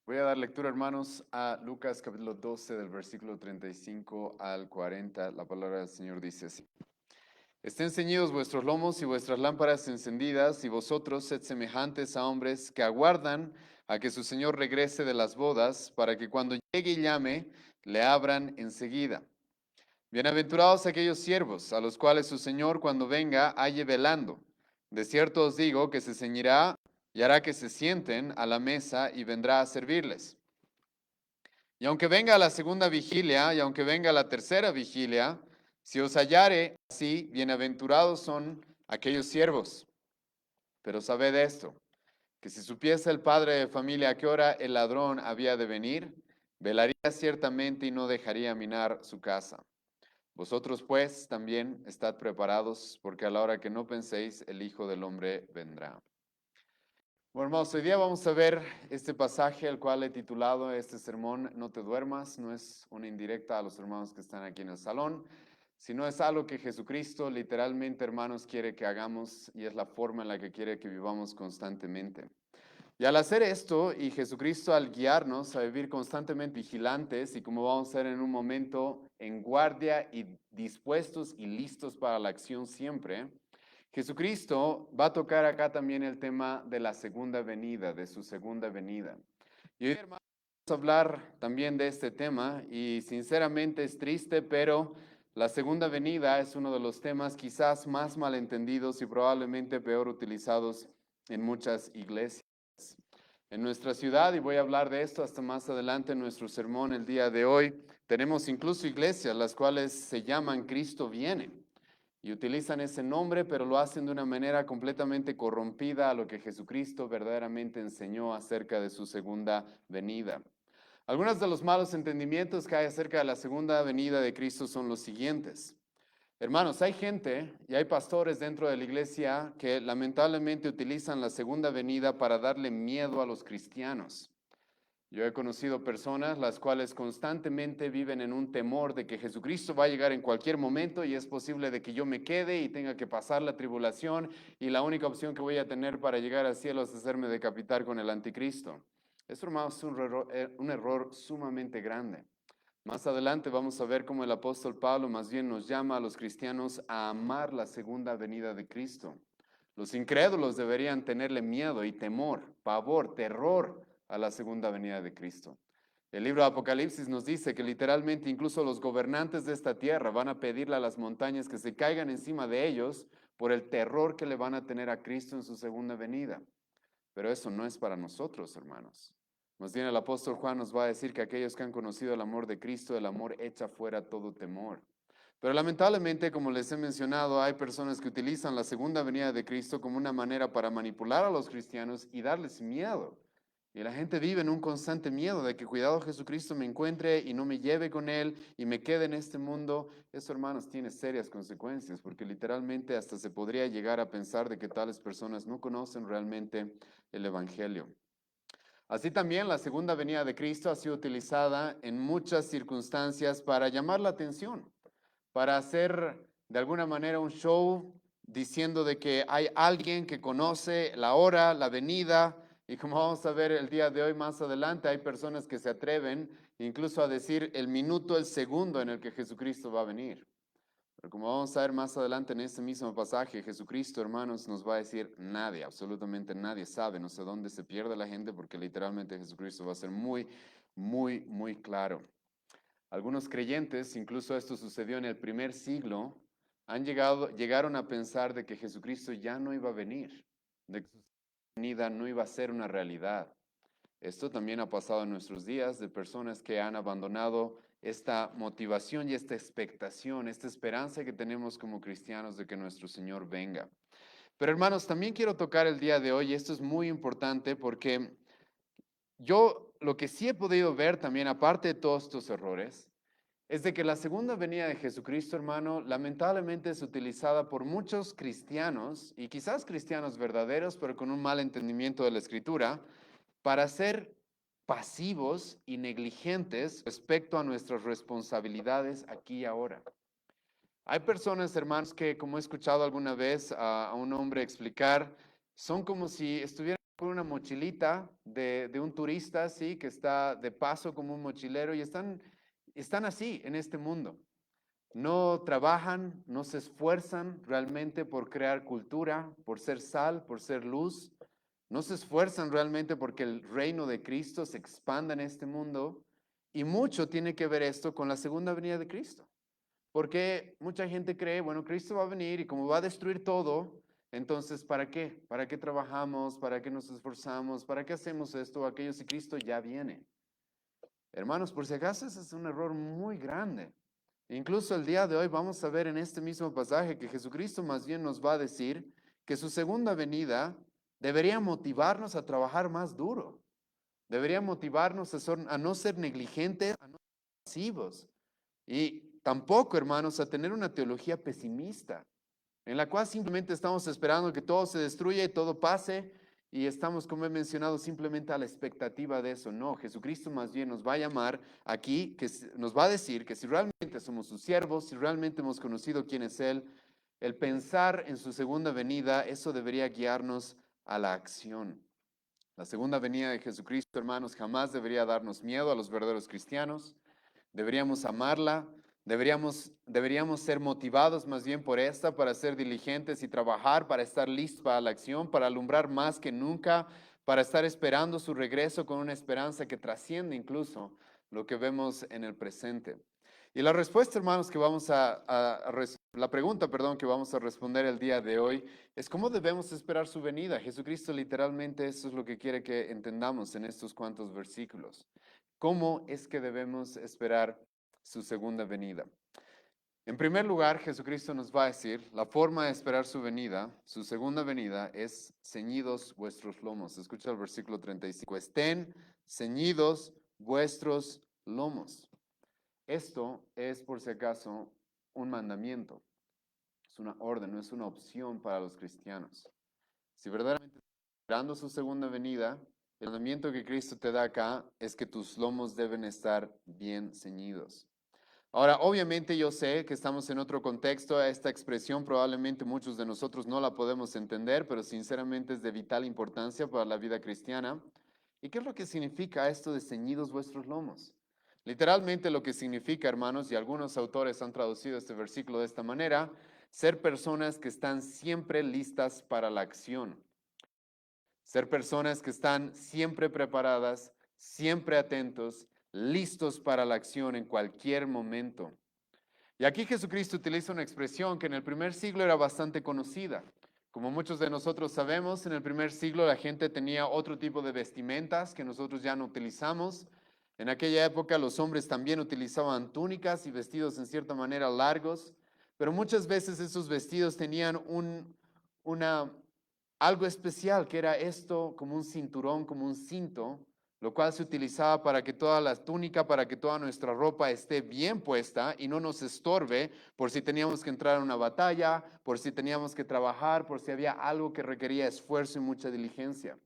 Voy a dar lectura, hermanos, a Lucas capítulo 12 del versículo 35 al 40. La palabra del Señor dice así. Estén ceñidos vuestros lomos y vuestras lámparas encendidas, y vosotros sed semejantes a hombres que aguardan a que su Señor regrese de las bodas, para que cuando llegue y llame, le abran enseguida. Bienaventurados aquellos siervos, a los cuales su Señor cuando venga halle velando. De cierto os digo que se ceñirá y hará que se sienten a la mesa y vendrá a servirles. Y aunque venga la segunda vigilia, y aunque venga la tercera vigilia, si os hallare así, bienaventurados son aquellos siervos. Pero sabed esto, que si supiese el padre de familia a qué hora el ladrón había de venir, velaría ciertamente y no dejaría minar su casa. Vosotros pues también estad preparados, porque a la hora que no penséis, el Hijo del Hombre vendrá. Bueno, hermanos, hoy día vamos a ver este pasaje, el cual he titulado este sermón, No te duermas. No es una indirecta a los hermanos que están aquí en el salón, sino es algo que Jesucristo literalmente, hermanos, quiere que hagamos y es la forma en la que quiere que vivamos constantemente. Y al hacer esto, y Jesucristo al guiarnos a vivir constantemente vigilantes y como vamos a ser en un momento en guardia y dispuestos y listos para la acción siempre, Jesucristo va a tocar acá también el tema de la segunda venida, de su segunda venida. Y hoy, hermanos, vamos a hablar también de este tema y sinceramente es triste, pero la segunda venida es uno de los temas quizás más malentendidos y probablemente peor utilizados en muchas iglesias. En nuestra ciudad, y voy a hablar de esto hasta más adelante en nuestro sermón el día de hoy, tenemos incluso iglesias las cuales se llaman Cristo viene y utilizan ese nombre, pero lo hacen de una manera completamente corrompida a lo que Jesucristo verdaderamente enseñó acerca de su segunda venida. Algunos de los malos entendimientos que hay acerca de la segunda venida de Cristo son los siguientes. Hermanos, hay gente y hay pastores dentro de la iglesia que lamentablemente utilizan la segunda venida para darle miedo a los cristianos. Yo he conocido personas las cuales constantemente viven en un temor de que Jesucristo va a llegar en cualquier momento y es posible de que yo me quede y tenga que pasar la tribulación y la única opción que voy a tener para llegar al cielo es hacerme decapitar con el anticristo. Eso, hermanos, es un error sumamente grande. Más adelante vamos a ver cómo el apóstol Pablo más bien nos llama a los cristianos a amar la segunda venida de Cristo. Los incrédulos deberían tenerle miedo y temor, pavor, terror a la segunda venida de Cristo. El libro de Apocalipsis nos dice que literalmente incluso los gobernantes de esta tierra van a pedirle a las montañas que se caigan encima de ellos por el terror que le van a tener a Cristo en su segunda venida. Pero eso no es para nosotros, hermanos. Más bien el apóstol Juan nos va a decir que aquellos que han conocido el amor de Cristo, el amor echa fuera todo temor. Pero lamentablemente, como les he mencionado, hay personas que utilizan la segunda venida de Cristo como una manera para manipular a los cristianos y darles miedo. Y la gente vive en un constante miedo de que cuidado Jesucristo me encuentre y no me lleve con Él y me quede en este mundo. Eso, hermanos, tiene serias consecuencias porque literalmente hasta se podría llegar a pensar de que tales personas no conocen realmente el Evangelio. Así también la segunda venida de Cristo ha sido utilizada en muchas circunstancias para llamar la atención, para hacer de alguna manera un show diciendo de que hay alguien que conoce la hora, la venida, y como vamos a ver el día de hoy más adelante, hay personas que se atreven incluso a decir el minuto, el segundo en el que Jesucristo va a venir. Pero como vamos a ver más adelante en este mismo pasaje, Jesucristo, hermanos, nos va a decir nadie, absolutamente nadie sabe, no sé dónde se pierde la gente porque literalmente Jesucristo va a ser muy claro. Algunos creyentes, incluso esto sucedió en el primer siglo, llegaron a pensar de que Jesucristo ya no iba a venir, de que su venida no iba a ser una realidad. Esto también ha pasado en nuestros días de personas que han abandonado esta motivación y esta expectación, esta esperanza que tenemos como cristianos de que nuestro Señor venga. Pero hermanos, también quiero tocar el día de hoy, y esto es muy importante porque yo lo que sí he podido ver también, aparte de todos estos errores, es de que la segunda venida de Jesucristo, hermano, lamentablemente es utilizada por muchos cristianos, y quizás cristianos verdaderos, pero con un mal entendimiento de la Escritura, para ser pasivos y negligentes respecto a nuestras responsabilidades aquí y ahora. Hay personas, hermanos, que como he escuchado alguna vez a un hombre explicar, son como si estuvieran con una mochilita de un turista, sí, que está de paso como un mochilero y están así en este mundo. No trabajan, no se esfuerzan realmente por crear cultura, por ser sal, por ser luz. No se esfuerzan realmente porque el reino de Cristo se expanda en este mundo. Y mucho tiene que ver esto con la segunda venida de Cristo. Porque mucha gente cree, bueno, Cristo va a venir y como va a destruir todo, entonces, ¿para qué? ¿Para qué trabajamos? ¿Para qué nos esforzamos? ¿Para qué hacemos esto o aquello si Cristo ya viene? Hermanos, por si acaso, ese es un error muy grande. Incluso el día de hoy vamos a ver en este mismo pasaje que Jesucristo más bien nos va a decir que su segunda venida debería motivarnos a trabajar más duro. Debería motivarnos a no ser negligentes, a no ser pasivos. Y tampoco, hermanos, a tener una teología pesimista, en la cual simplemente estamos esperando que todo se destruya y todo pase, y estamos, como he mencionado, simplemente a la expectativa de eso. No, Jesucristo más bien nos va a llamar aquí, nos va a decir que si realmente somos sus siervos, si realmente hemos conocido quién es Él, el pensar en su segunda venida, eso debería guiarnos a la acción. La segunda venida de Jesucristo, hermanos, jamás debería darnos miedo a los verdaderos cristianos. Deberíamos amarla, deberíamos ser motivados más bien por esta, para ser diligentes y trabajar, para estar listos para la acción, para alumbrar más que nunca, para estar esperando su regreso con una esperanza que trasciende incluso lo que vemos en el presente. Y la respuesta, hermanos, la pregunta, perdón, que vamos a responder el día de hoy es cómo debemos esperar su venida. Jesucristo literalmente eso es lo que quiere que entendamos en estos cuantos versículos. ¿Cómo es que debemos esperar su segunda venida? En primer lugar, Jesucristo nos va a decir, la forma de esperar su venida, su segunda venida, es ceñidos vuestros lomos. Escucha el versículo 35. Estén ceñidos vuestros lomos. Esto es, por si acaso, un mandamiento. Es una orden, no es una opción para los cristianos. Si verdaderamente estás esperando su segunda venida, el mandamiento que Cristo te da acá es que tus lomos deben estar bien ceñidos. Ahora, obviamente yo sé que estamos en otro contexto, esta expresión probablemente muchos de nosotros no la podemos entender, pero sinceramente es de vital importancia para la vida cristiana. ¿Y qué es lo que significa esto de ceñidos vuestros lomos? Literalmente lo que significa, hermanos, y algunos autores han traducido este versículo de esta manera, ser personas que están siempre listas para la acción. Ser personas que están siempre preparadas, siempre atentos, listos para la acción en cualquier momento. Y aquí Jesucristo utiliza una expresión que en el primer siglo era bastante conocida. Como muchos de nosotros sabemos, en el primer siglo la gente tenía otro tipo de vestimentas que nosotros ya no utilizamos. En aquella época los hombres también utilizaban túnicas y vestidos en cierta manera largos, pero muchas veces esos vestidos tenían una algo especial, que era esto como un cinturón, como un cinto, lo cual se utilizaba para que toda la túnica, para que toda nuestra ropa esté bien puesta y no nos estorbe por si teníamos que entrar a una batalla, por si teníamos que trabajar, por si había algo que requería esfuerzo y mucha diligencia.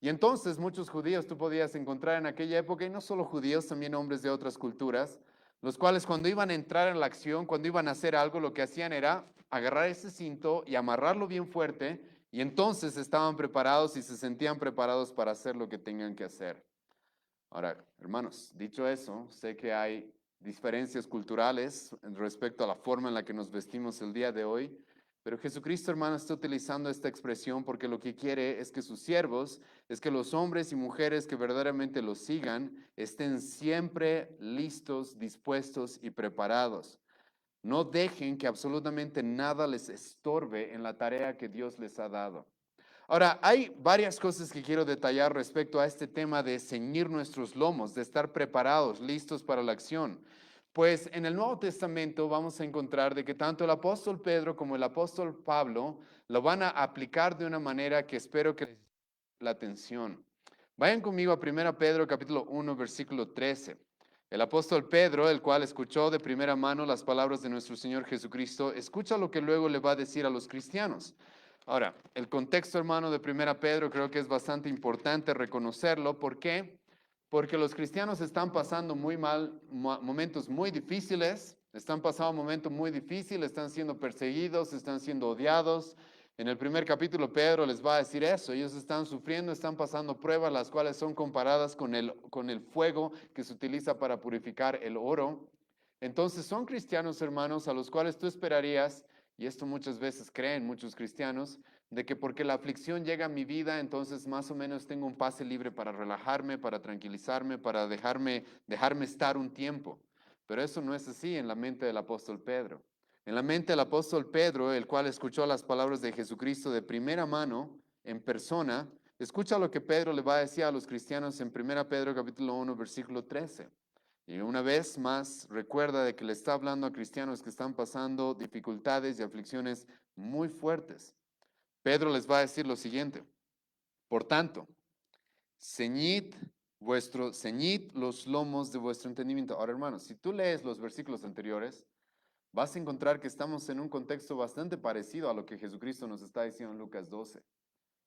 Y entonces muchos judíos tú podías encontrar en aquella época, y no solo judíos, también hombres de otras culturas, los cuales cuando iban a entrar en la acción, cuando iban a hacer algo, lo que hacían era agarrar ese cinto y amarrarlo bien fuerte, y entonces estaban preparados y se sentían preparados para hacer lo que tengan que hacer. Ahora, hermanos, dicho eso, sé que hay diferencias culturales respecto a la forma en la que nos vestimos el día de hoy, pero Jesucristo, hermano, está utilizando esta expresión porque lo que quiere es que sus siervos, es que los hombres y mujeres que verdaderamente lo sigan, estén siempre listos, dispuestos y preparados. No dejen que absolutamente nada les estorbe en la tarea que Dios les ha dado. Ahora, hay varias cosas que quiero detallar respecto a este tema de ceñir nuestros lomos, de estar preparados, listos para la acción. Pues en el Nuevo Testamento vamos a encontrar de que tanto el apóstol Pedro como el apóstol Pablo lo van a aplicar de una manera que espero que les llame la atención. Vayan conmigo a 1 Pedro capítulo 1, versículo 13. El apóstol Pedro, el cual escuchó de primera mano las palabras de nuestro Señor Jesucristo, escucha lo que luego le va a decir a los cristianos. Ahora, el contexto, hermano, de 1 Pedro creo que es bastante importante reconocerlo. ¿Por qué? Porque los cristianos están pasando muy mal, momentos muy difíciles, están pasando momentos muy difíciles, están siendo perseguidos, están siendo odiados, En el primer capítulo, Pedro les va a decir eso. Ellos están sufriendo, están pasando pruebas, las cuales son comparadas con el fuego que se utiliza para purificar el oro. Entonces son cristianos, hermanos, a los cuales tú esperarías, y esto muchas veces creen muchos cristianos, de que porque la aflicción llega a mi vida, entonces más o menos tengo un pase libre para relajarme, para tranquilizarme, para dejarme estar un tiempo. Pero eso no es así en la mente del apóstol Pedro. En la mente del apóstol Pedro, el cual escuchó las palabras de Jesucristo de primera mano, en persona, escucha lo que Pedro le va a decir a los cristianos en 1 Pedro capítulo 1, versículo 13. Y una vez más, recuerda de que le está hablando a cristianos que están pasando dificultades y aflicciones muy fuertes. Pedro les va a decir lo siguiente: por tanto, ceñid los lomos de vuestro entendimiento. Ahora, hermanos, si tú lees los versículos anteriores, vas a encontrar que estamos en un contexto bastante parecido a lo que Jesucristo nos está diciendo en Lucas 12.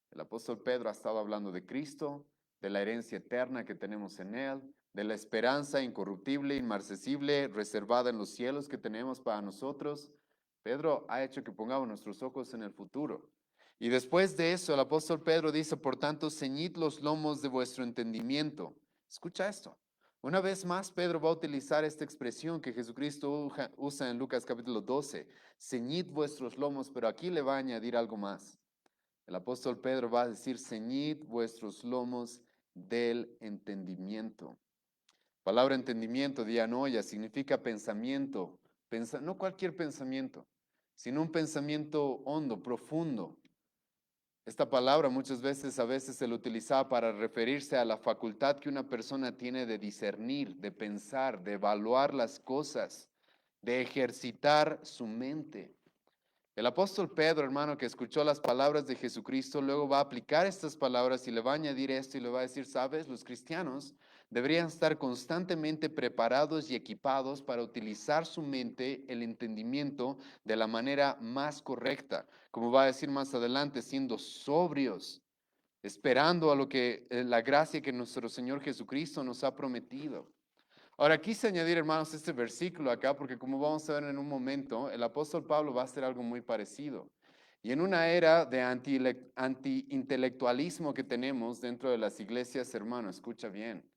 El apóstol Pedro ha estado hablando de Cristo, de la herencia eterna que tenemos en Él, de la esperanza incorruptible, inmarcesible, reservada en los cielos que tenemos para nosotros. Pedro ha hecho que pongamos nuestros ojos en el futuro. Y después de eso, el apóstol Pedro dice, por tanto, ceñid los lomos de vuestro entendimiento. Escucha esto. Una vez más, Pedro va a utilizar esta expresión que Jesucristo usa en Lucas capítulo 12. Ceñid vuestros lomos, pero aquí le va a añadir algo más. El apóstol Pedro va a decir, ceñid vuestros lomos del entendimiento. Palabra entendimiento, dianoia, significa pensamiento. No cualquier pensamiento, sino un pensamiento hondo, profundo. Esta palabra a veces se la utilizaba para referirse a la facultad que una persona tiene de discernir, de pensar, de evaluar las cosas, de ejercitar su mente. El apóstol Pedro, hermano, que escuchó las palabras de Jesucristo, luego va a aplicar estas palabras y le va a añadir esto y le va a decir, sabes, los cristianos deberían estar constantemente preparados y equipados para utilizar su mente, el entendimiento, de la manera más correcta. Como va a decir más adelante, siendo sobrios, esperando a lo que la gracia que nuestro Señor Jesucristo nos ha prometido. Ahora, quise añadir, hermanos, este versículo acá, porque como vamos a ver en un momento, el apóstol Pablo va a hacer algo muy parecido. Y en una era de anti-intelectualismo que tenemos dentro de las iglesias, hermano, escucha bien.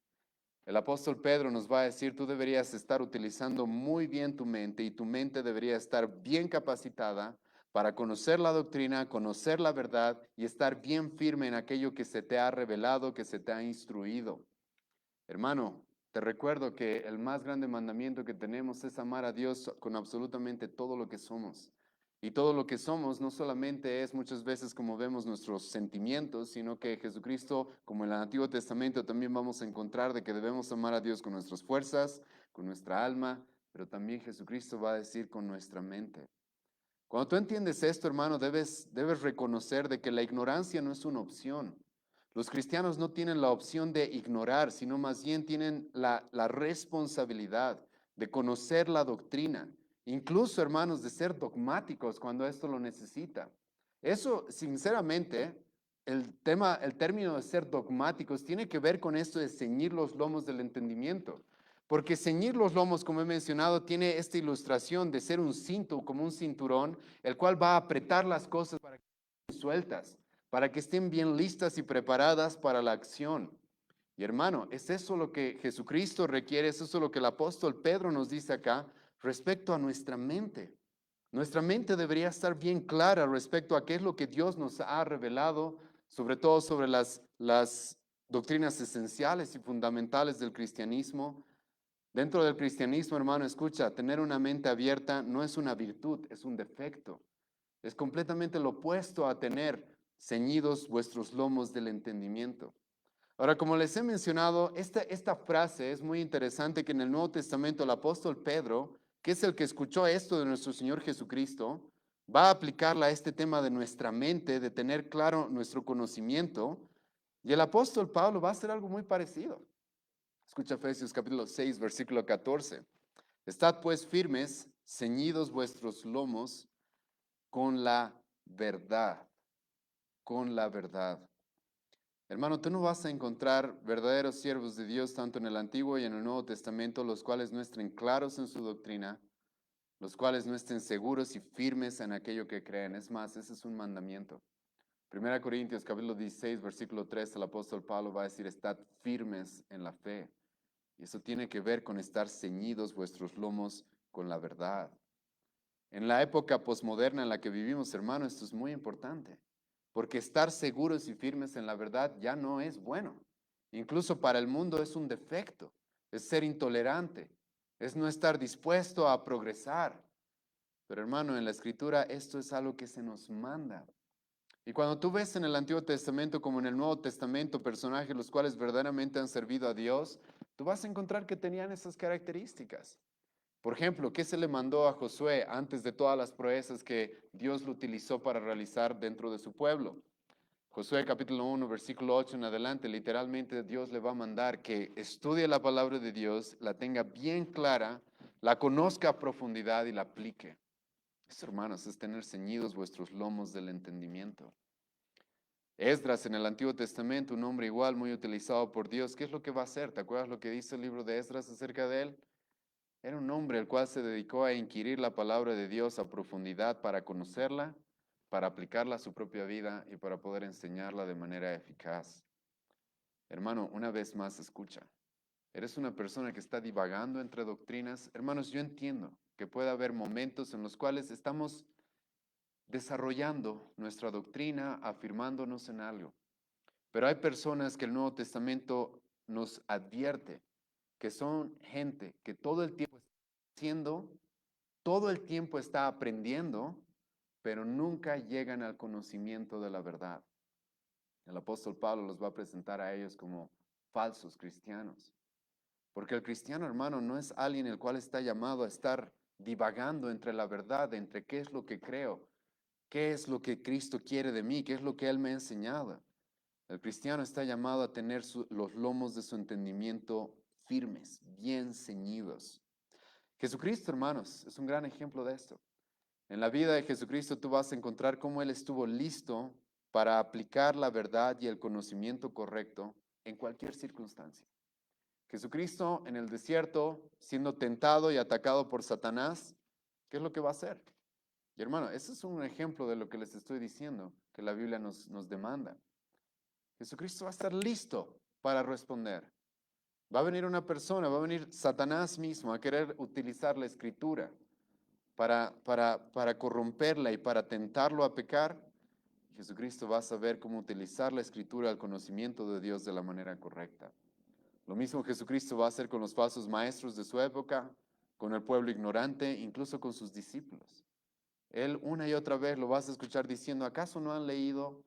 El apóstol Pedro nos va a decir, tú deberías estar utilizando muy bien tu mente y tu mente debería estar bien capacitada para conocer la doctrina, conocer la verdad y estar bien firme en aquello que se te ha revelado, que se te ha instruido. Hermano, te recuerdo que el más grande mandamiento que tenemos es amar a Dios con absolutamente todo lo que somos. Y todo lo que somos no solamente es muchas veces como vemos nuestros sentimientos, sino que Jesucristo, como en el Antiguo Testamento, también vamos a encontrar de que debemos amar a Dios con nuestras fuerzas, con nuestra alma, pero también Jesucristo va a decir con nuestra mente. Cuando tú entiendes esto, hermano, debes reconocer de que la ignorancia no es una opción. Los cristianos no tienen la opción de ignorar, sino más bien tienen la responsabilidad de conocer la doctrina, incluso, hermanos, de ser dogmáticos cuando esto lo necesita. Eso, sinceramente, el término de ser dogmáticos tiene que ver con esto de ceñir los lomos del entendimiento. Porque ceñir los lomos, como he mencionado, tiene esta ilustración de ser un cinto, como un cinturón, el cual va a apretar las cosas para que estén sueltas, para que estén bien listas y preparadas para la acción. Y hermano, es eso lo que Jesucristo requiere, es eso lo que el apóstol Pedro nos dice acá respecto a nuestra mente. Nuestra mente debería estar bien clara respecto a qué es lo que Dios nos ha revelado, sobre todo sobre las doctrinas esenciales y fundamentales del cristianismo. Dentro del cristianismo, hermano, escucha, tener una mente abierta no es una virtud, es un defecto. Es completamente lo opuesto a tener ceñidos vuestros lomos del entendimiento. Ahora, como les he mencionado, esta frase es muy interesante que en el Nuevo Testamento el apóstol Pedro, que es el que escuchó esto de nuestro Señor Jesucristo, va a aplicarla a este tema de nuestra mente, de tener claro nuestro conocimiento. Y el apóstol Pablo va a hacer algo muy parecido. Escucha Efesios capítulo 6, versículo 14. Estad pues firmes, ceñidos vuestros lomos con la verdad, con la verdad. Hermano, tú no vas a encontrar verdaderos siervos de Dios tanto en el Antiguo y en el Nuevo Testamento, los cuales no estén claros en su doctrina, los cuales no estén seguros y firmes en aquello que creen. Es más, ese es un mandamiento. 1 Corintios capítulo 16, versículo 3, el apóstol Pablo va a decir, estad firmes en la fe. Y eso tiene que ver con estar ceñidos vuestros lomos con la verdad. En la época posmoderna en la que vivimos, hermano, esto es muy importante, porque estar seguros y firmes en la verdad ya no es bueno. Incluso para el mundo es un defecto, es ser intolerante, es no estar dispuesto a progresar. Pero hermano, en la escritura esto es algo que se nos manda. Y cuando tú ves en el Antiguo Testamento como en el Nuevo Testamento personajes los cuales verdaderamente han servido a Dios, tú vas a encontrar que tenían esas características. Por ejemplo, ¿qué se le mandó a Josué antes de todas las proezas que Dios lo utilizó para realizar dentro de su pueblo? Josué capítulo 1, versículo 8 en adelante, literalmente Dios le va a mandar que estudie la palabra de Dios, la tenga bien clara, la conozca a profundidad y la aplique. Eso, hermanos, es tener ceñidos vuestros lomos del entendimiento. Esdras en el Antiguo Testamento, un hombre igual muy utilizado por Dios, ¿qué es lo que va a hacer? ¿Te acuerdas lo que dice el libro de Esdras acerca de él? Era un hombre el cual se dedicó a inquirir la palabra de Dios a profundidad para conocerla, para aplicarla a su propia vida y para poder enseñarla de manera eficaz. Hermano, una vez más escucha. Eres una persona que está divagando entre doctrinas. Hermanos, yo entiendo que puede haber momentos en los cuales estamos desarrollando nuestra doctrina, afirmándonos en algo. Pero hay personas que el Nuevo Testamento nos advierte que son gente que todo el tiempo está haciendo, todo el tiempo está aprendiendo, pero nunca llegan al conocimiento de la verdad. El apóstol Pablo los va a presentar a ellos como falsos cristianos. Porque el cristiano, hermano, no es alguien el cual está llamado a estar divagando entre la verdad, entre qué es lo que creo, qué es lo que Cristo quiere de mí, qué es lo que Él me ha enseñado. El cristiano está llamado a tener los lomos de su entendimiento firmes, bien ceñidos. Jesucristo, hermanos, es un gran ejemplo de esto. En la vida de Jesucristo tú vas a encontrar cómo Él estuvo listo para aplicar la verdad y el conocimiento correcto en cualquier circunstancia. Jesucristo en el desierto, siendo tentado y atacado por Satanás, ¿qué es lo que va a hacer? Y hermano, ese es un ejemplo de lo que les estoy diciendo, que la Biblia nos demanda. Jesucristo va a estar listo para responder. Va a venir una persona, va a venir Satanás mismo a querer utilizar la escritura para corromperla y para tentarlo a pecar. Jesucristo va a saber cómo utilizar la escritura al conocimiento de Dios de la manera correcta. Lo mismo Jesucristo va a hacer con los falsos maestros de su época, con el pueblo ignorante, incluso con sus discípulos. Él una y otra vez lo vas a escuchar diciendo, ¿acaso no han leído?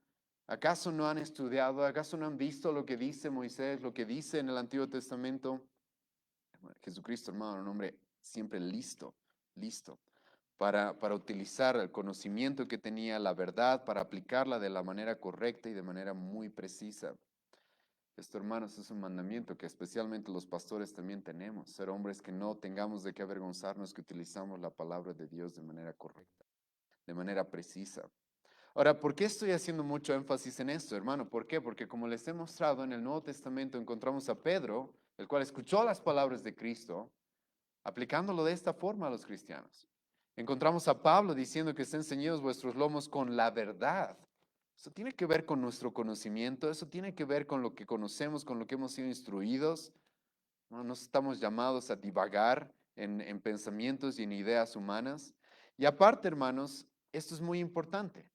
¿Acaso no han estudiado? ¿Acaso no han visto lo que dice Moisés, lo que dice en el Antiguo Testamento? Jesucristo, hermano, un hombre siempre listo, listo para utilizar el conocimiento que tenía, la verdad, para aplicarla de la manera correcta y de manera muy precisa. Esto, hermanos, es un mandamiento que especialmente los pastores también tenemos, ser hombres que no tengamos de qué avergonzarnos, que utilizamos la palabra de Dios de manera correcta, de manera precisa. Ahora, ¿por qué estoy haciendo mucho énfasis en esto, hermano? ¿Por qué? Porque como les he mostrado, en el Nuevo Testamento encontramos a Pedro, el cual escuchó las palabras de Cristo, aplicándolo de esta forma a los cristianos. Encontramos a Pablo diciendo que estén ceñidos vuestros lomos con la verdad. Eso tiene que ver con nuestro conocimiento, eso tiene que ver con lo que conocemos, con lo que hemos sido instruidos. No nos estamos llamados a divagar en pensamientos y en ideas humanas. Y aparte, hermanos, esto es muy importante.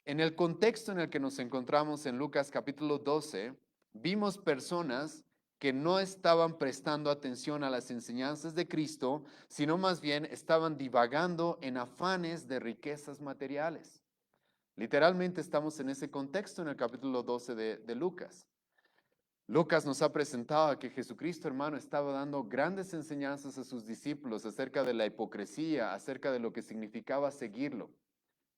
En el contexto en el que nos encontramos en Lucas capítulo 12, vimos personas que no estaban prestando atención a las enseñanzas de Cristo, sino más bien estaban divagando en afanes de riquezas materiales. Literalmente estamos en ese contexto en el capítulo 12 de Lucas. Lucas nos ha presentado que Jesucristo, hermano, estaba dando grandes enseñanzas a sus discípulos acerca de la hipocresía, acerca de lo que significaba seguirlo.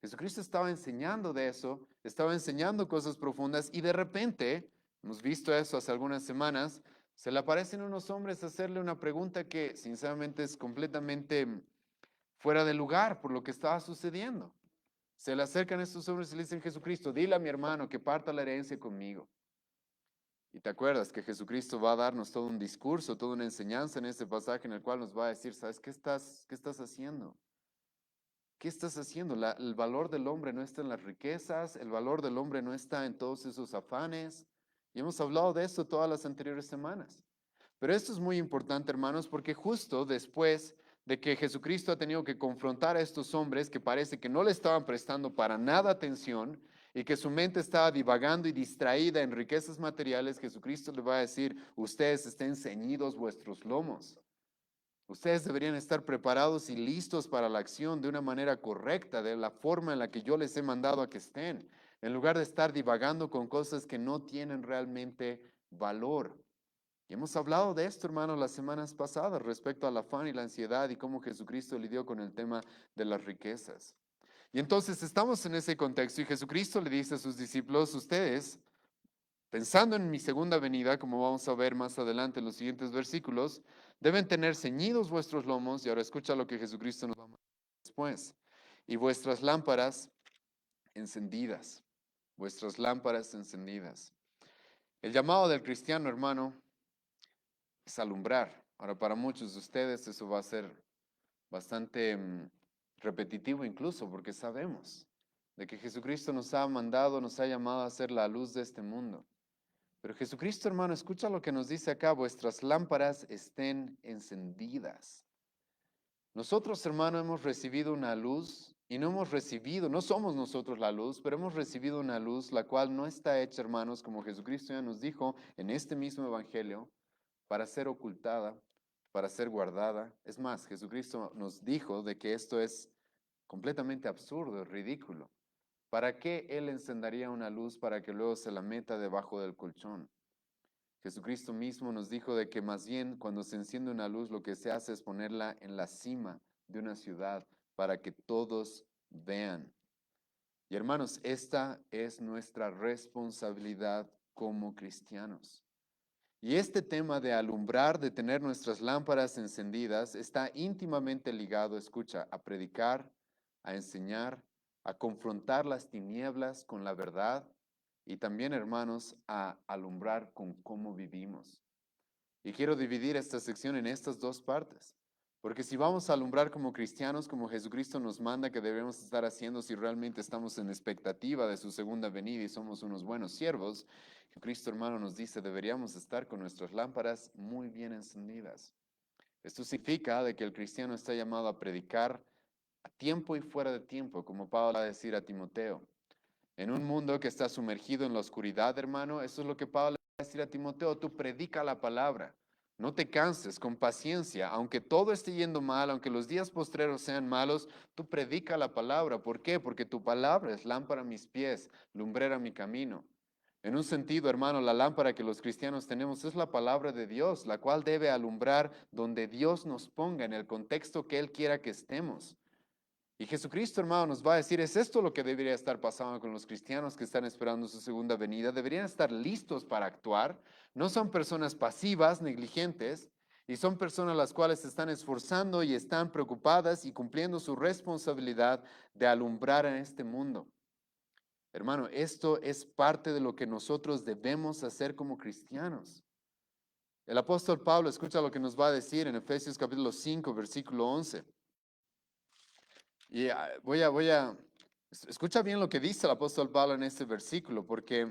Jesucristo estaba enseñando de eso, estaba enseñando cosas profundas y de repente, hemos visto eso hace algunas semanas, se le aparecen unos hombres a hacerle una pregunta que sinceramente es completamente fuera de lugar por lo que estaba sucediendo. Se le acercan estos hombres y le dicen, Jesucristo, dile a mi hermano que parta la herencia conmigo. Y te acuerdas que Jesucristo va a darnos todo un discurso, toda una enseñanza en este pasaje en el cual nos va a decir, ¿sabes qué estás haciendo? ¿qué estás haciendo? El valor del hombre no está en las riquezas, el valor del hombre no está en todos esos afanes. Y hemos hablado de esto todas las anteriores semanas. Pero esto es muy importante, hermanos, porque justo después de que Jesucristo ha tenido que confrontar a estos hombres que parece que no le estaban prestando para nada atención y que su mente estaba divagando y distraída en riquezas materiales, Jesucristo le va a decir, ustedes estén ceñidos vuestros lomos. Ustedes deberían estar preparados y listos para la acción de una manera correcta, de la forma en la que yo les he mandado a que estén, en lugar de estar divagando con cosas que no tienen realmente valor. Y hemos hablado de esto, hermanos, las semanas pasadas respecto al afán y la ansiedad y cómo Jesucristo lidió con el tema de las riquezas. Y entonces estamos en ese contexto y Jesucristo le dice a sus discípulos, ustedes, pensando en mi segunda venida, como vamos a ver más adelante en los siguientes versículos, deben tener ceñidos vuestros lomos, y ahora escucha lo que Jesucristo nos va a decir después, y vuestras lámparas encendidas, vuestras lámparas encendidas. El llamado del cristiano, hermano, es alumbrar. Ahora, para muchos de ustedes eso va a ser bastante repetitivo incluso, porque sabemos de que Jesucristo nos ha mandado, nos ha llamado a ser la luz de este mundo. Pero Jesucristo, hermano, escucha lo que nos dice acá, vuestras lámparas estén encendidas. Nosotros, hermano, hemos recibido una luz y no hemos recibido, no somos nosotros la luz, pero hemos recibido una luz la cual no está hecha, hermanos, como Jesucristo ya nos dijo en este mismo evangelio, para ser ocultada, para ser guardada. Es más, Jesucristo nos dijo de que esto es completamente absurdo, ridículo. ¿Para qué Él encendería una luz para que luego se la meta debajo del colchón? Jesucristo mismo nos dijo de que más bien cuando se enciende una luz lo que se hace es ponerla en la cima de una ciudad para que todos vean. Y hermanos, esta es nuestra responsabilidad como cristianos. Y este tema de alumbrar, de tener nuestras lámparas encendidas, está íntimamente ligado, escucha, a predicar, a enseñar, a confrontar las tinieblas con la verdad y también, hermanos, a alumbrar con cómo vivimos. Y quiero dividir esta sección en estas dos partes. Porque si vamos a alumbrar como cristianos, como Jesucristo nos manda que debemos estar haciendo si realmente estamos en expectativa de su segunda venida y somos unos buenos siervos, Cristo hermano nos dice deberíamos estar con nuestras lámparas muy bien encendidas. Esto significa de que el cristiano está llamado a predicar a tiempo y fuera de tiempo, como Pablo va a decir a Timoteo. En un mundo que está sumergido en la oscuridad, hermano, eso es lo que Pablo va a decir a Timoteo, tú predica la palabra. No te canses, con paciencia, aunque todo esté yendo mal, aunque los días postreros sean malos, tú predica la palabra. ¿Por qué? Porque tu palabra es lámpara a mis pies, lumbrera a mi camino. En un sentido, hermano, la lámpara que los cristianos tenemos es la palabra de Dios, la cual debe alumbrar donde Dios nos ponga, en el contexto que Él quiera que estemos. Y Jesucristo, hermano, nos va a decir, es esto lo que debería estar pasando con los cristianos que están esperando su segunda venida. Deberían estar listos para actuar. No son personas pasivas, negligentes, y son personas las cuales se están esforzando y están preocupadas y cumpliendo su responsabilidad de alumbrar en este mundo. Hermano, esto es parte de lo que nosotros debemos hacer como cristianos. El apóstol Pablo, escucha lo que nos va a decir en Efesios capítulo 5, versículo 11. Y escucha bien lo que dice el apóstol Pablo en este versículo, porque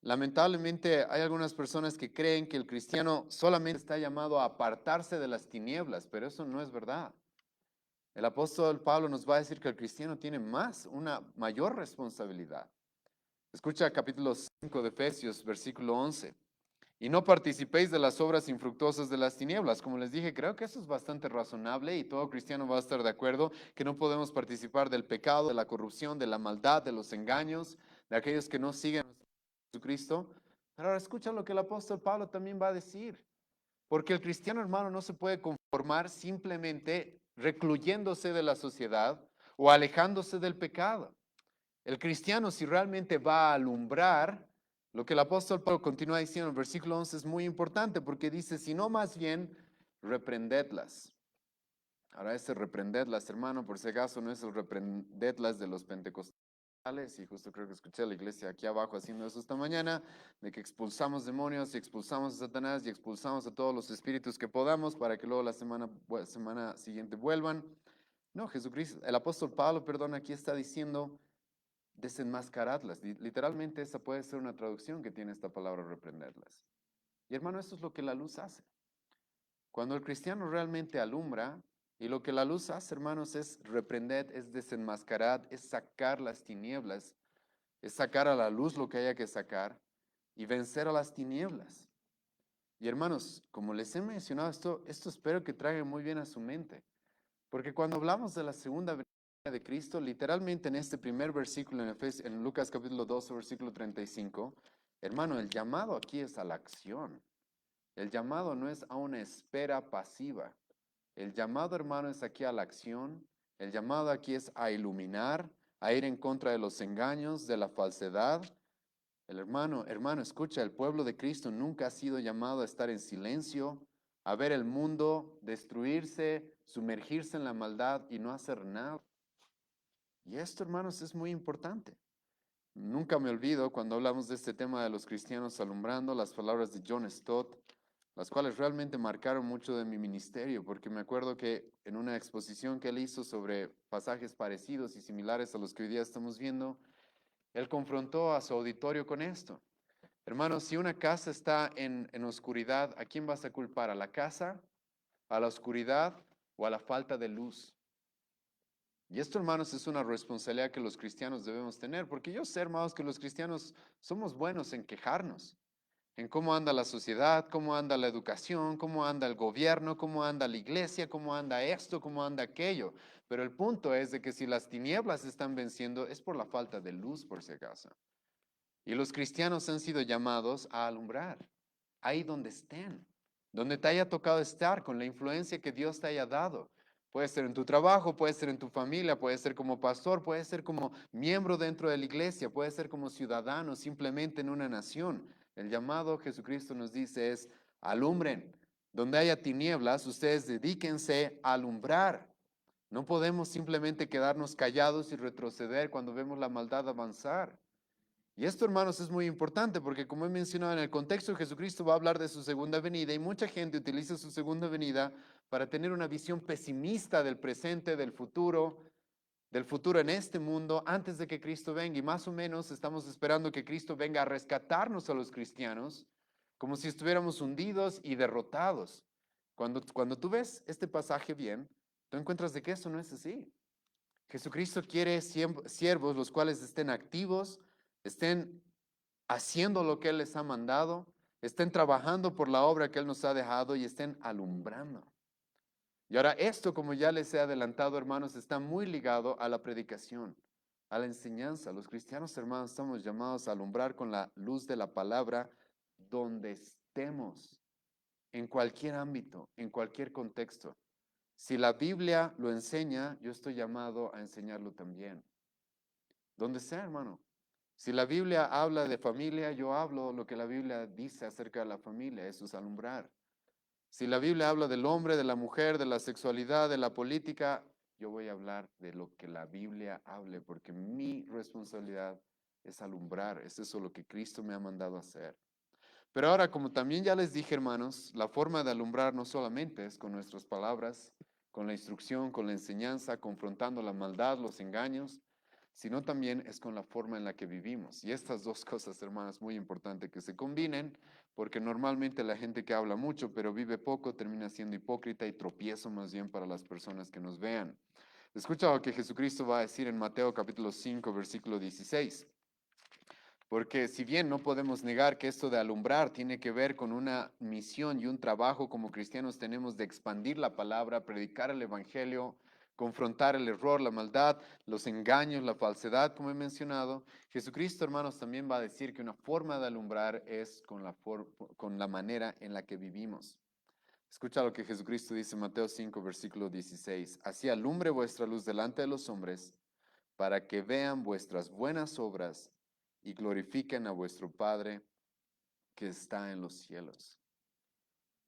lamentablemente hay algunas personas que creen que el cristiano solamente está llamado a apartarse de las tinieblas, pero eso no es verdad. El apóstol Pablo nos va a decir que el cristiano tiene una mayor responsabilidad. Escucha capítulo 5 de Efesios, versículo 11. Y no participéis de las obras infructuosas de las tinieblas. Como les dije, creo que eso es bastante razonable y todo cristiano va a estar de acuerdo que no podemos participar del pecado, de la corrupción, de la maldad, de los engaños, de aquellos que no siguen a Jesucristo. Pero ahora escucha lo que el apóstol Pablo también va a decir. Porque el cristiano, hermano, no se puede conformar simplemente recluyéndose de la sociedad o alejándose del pecado. El cristiano, si realmente va a alumbrar, lo que el apóstol Pablo continúa diciendo en el versículo 11 es muy importante porque dice, si no más bien, reprendedlas. Ahora ese reprendedlas, hermano, por si acaso no es el reprendedlas de los pentecostales, y justo creo que escuché a la iglesia aquí abajo haciendo eso esta mañana, de que expulsamos demonios y expulsamos a Satanás y expulsamos a todos los espíritus que podamos para que luego la semana siguiente vuelvan. No, Jesucristo, el apóstol Pablo, perdón, aquí está diciendo desenmascaradlas. Literalmente esa puede ser una traducción que tiene esta palabra reprenderlas. Y hermano, esto es lo que la luz hace. Cuando el cristiano realmente alumbra, y lo que la luz hace, hermanos, es reprender, es desenmascarar, es sacar las tinieblas, es sacar a la luz lo que haya que sacar y vencer a las tinieblas. Y hermanos, como les he mencionado esto espero que traigan muy bien a su mente, porque cuando hablamos de la segunda venida de Cristo, literalmente en este primer versículo en Lucas capítulo 12, versículo 35, hermano, el llamado aquí es a la acción. El llamado no es a una espera pasiva. El llamado, hermano, es aquí a la acción. El llamado aquí es a iluminar, a ir en contra de los engaños, de la falsedad. El hermano, escucha, el pueblo de Cristo nunca ha sido llamado a estar en silencio, a ver el mundo destruirse, sumergirse en la maldad y no hacer nada. Y esto, hermanos, es muy importante. Nunca me olvido cuando hablamos de este tema de los cristianos alumbrando las palabras de John Stott, las cuales realmente marcaron mucho de mi ministerio, porque me acuerdo que en una exposición que él hizo sobre pasajes parecidos y similares a los que hoy día estamos viendo, él confrontó a su auditorio con esto. Hermanos, si una casa está en oscuridad, ¿a quién vas a culpar? ¿A la casa, a la oscuridad o a la falta de luz? Y esto, hermanos, es una responsabilidad que los cristianos debemos tener, porque yo sé, hermanos, que los cristianos somos buenos en quejarnos, en cómo anda la sociedad, cómo anda la educación, cómo anda el gobierno, cómo anda la iglesia, cómo anda esto, cómo anda aquello. Pero el punto es de que si las tinieblas están venciendo, es por la falta de luz, por si acaso. Y los cristianos han sido llamados a alumbrar, ahí donde estén, donde te haya tocado estar, con la influencia que Dios te haya dado. Puede ser en tu trabajo, puede ser en tu familia, puede ser como pastor, puede ser como miembro dentro de la iglesia, puede ser como ciudadano, simplemente en una nación. El llamado Jesucristo nos dice es, alumbren. Donde haya tinieblas, ustedes dedíquense a alumbrar. No podemos simplemente quedarnos callados y retroceder cuando vemos la maldad avanzar. Y esto, hermanos, es muy importante porque, como he mencionado, en el contexto de Jesucristo va a hablar de su segunda venida y mucha gente utiliza su segunda venida para tener una visión pesimista del presente, del futuro en este mundo antes de que Cristo venga. Y más o menos estamos esperando que Cristo venga a rescatarnos a los cristianos como si estuviéramos hundidos y derrotados. Cuando tú ves este pasaje bien, tú encuentras de que eso no es así. Jesucristo quiere siervos los cuales estén activos, estén haciendo lo que Él les ha mandado, estén trabajando por la obra que Él nos ha dejado y estén alumbrando. Y ahora esto, como ya les he adelantado, hermanos, está muy ligado a la predicación, a la enseñanza. Los cristianos, hermanos, estamos llamados a alumbrar con la luz de la palabra donde estemos, en cualquier ámbito, en cualquier contexto. Si la Biblia lo enseña, yo estoy llamado a enseñarlo también. Donde sea, hermano. Si la Biblia habla de familia, yo hablo lo que la Biblia dice acerca de la familia, eso es alumbrar. Si la Biblia habla del hombre, de la mujer, de la sexualidad, de la política, yo voy a hablar de lo que la Biblia hable, porque mi responsabilidad es alumbrar, es eso lo que Cristo me ha mandado a hacer. Pero ahora, como también ya les dije, hermanos, la forma de alumbrar no solamente es con nuestras palabras, con la instrucción, con la enseñanza, confrontando la maldad, los engaños, sino también es con la forma en la que vivimos. Y estas dos cosas, hermanas, muy importante que se combinen, porque normalmente la gente que habla mucho pero vive poco termina siendo hipócrita y tropiezo más bien para las personas que nos vean. Escucha lo que Jesucristo va a decir en Mateo capítulo 5, versículo 16. Porque si bien no podemos negar que esto de alumbrar tiene que ver con una misión y un trabajo como cristianos tenemos de expandir la palabra, predicar el evangelio, confrontar el error, la maldad, los engaños, la falsedad, como he mencionado, Jesucristo, hermanos, también va a decir que una forma de alumbrar es con la manera en la que vivimos. Escucha lo que Jesucristo dice en Mateo 5, versículo 16. Así alumbre vuestra luz delante de los hombres, para que vean vuestras buenas obras y glorifiquen a vuestro Padre que está en los cielos.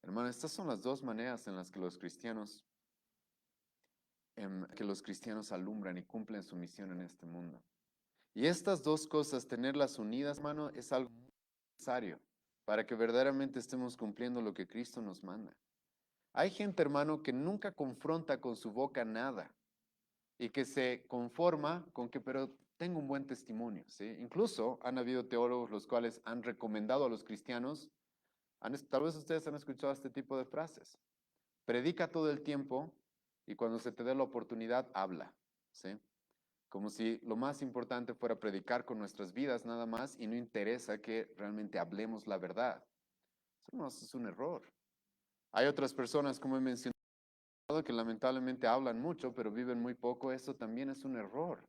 Hermano, estas son las dos maneras en las que los cristianos alumbran y cumplen su misión en este mundo. Y estas dos cosas, tenerlas unidas, hermano, es algo necesario para que verdaderamente estemos cumpliendo lo que Cristo nos manda. Hay gente, hermano, que nunca confronta con su boca nada. y que se conforma con que, pero tengo un buen testimonio, ¿sí? Incluso han habido teólogos los cuales han recomendado a los cristianos, tal vez ustedes han escuchado este tipo de frases: predica todo el tiempo y cuando se te dé la oportunidad, habla, ¿sí? Como si lo más importante fuera predicar con nuestras vidas nada más y no interesa que realmente hablemos la verdad. Eso no es un error. Hay otras personas, como he mencionado, que lamentablemente hablan mucho, pero viven muy poco. Eso también es un error.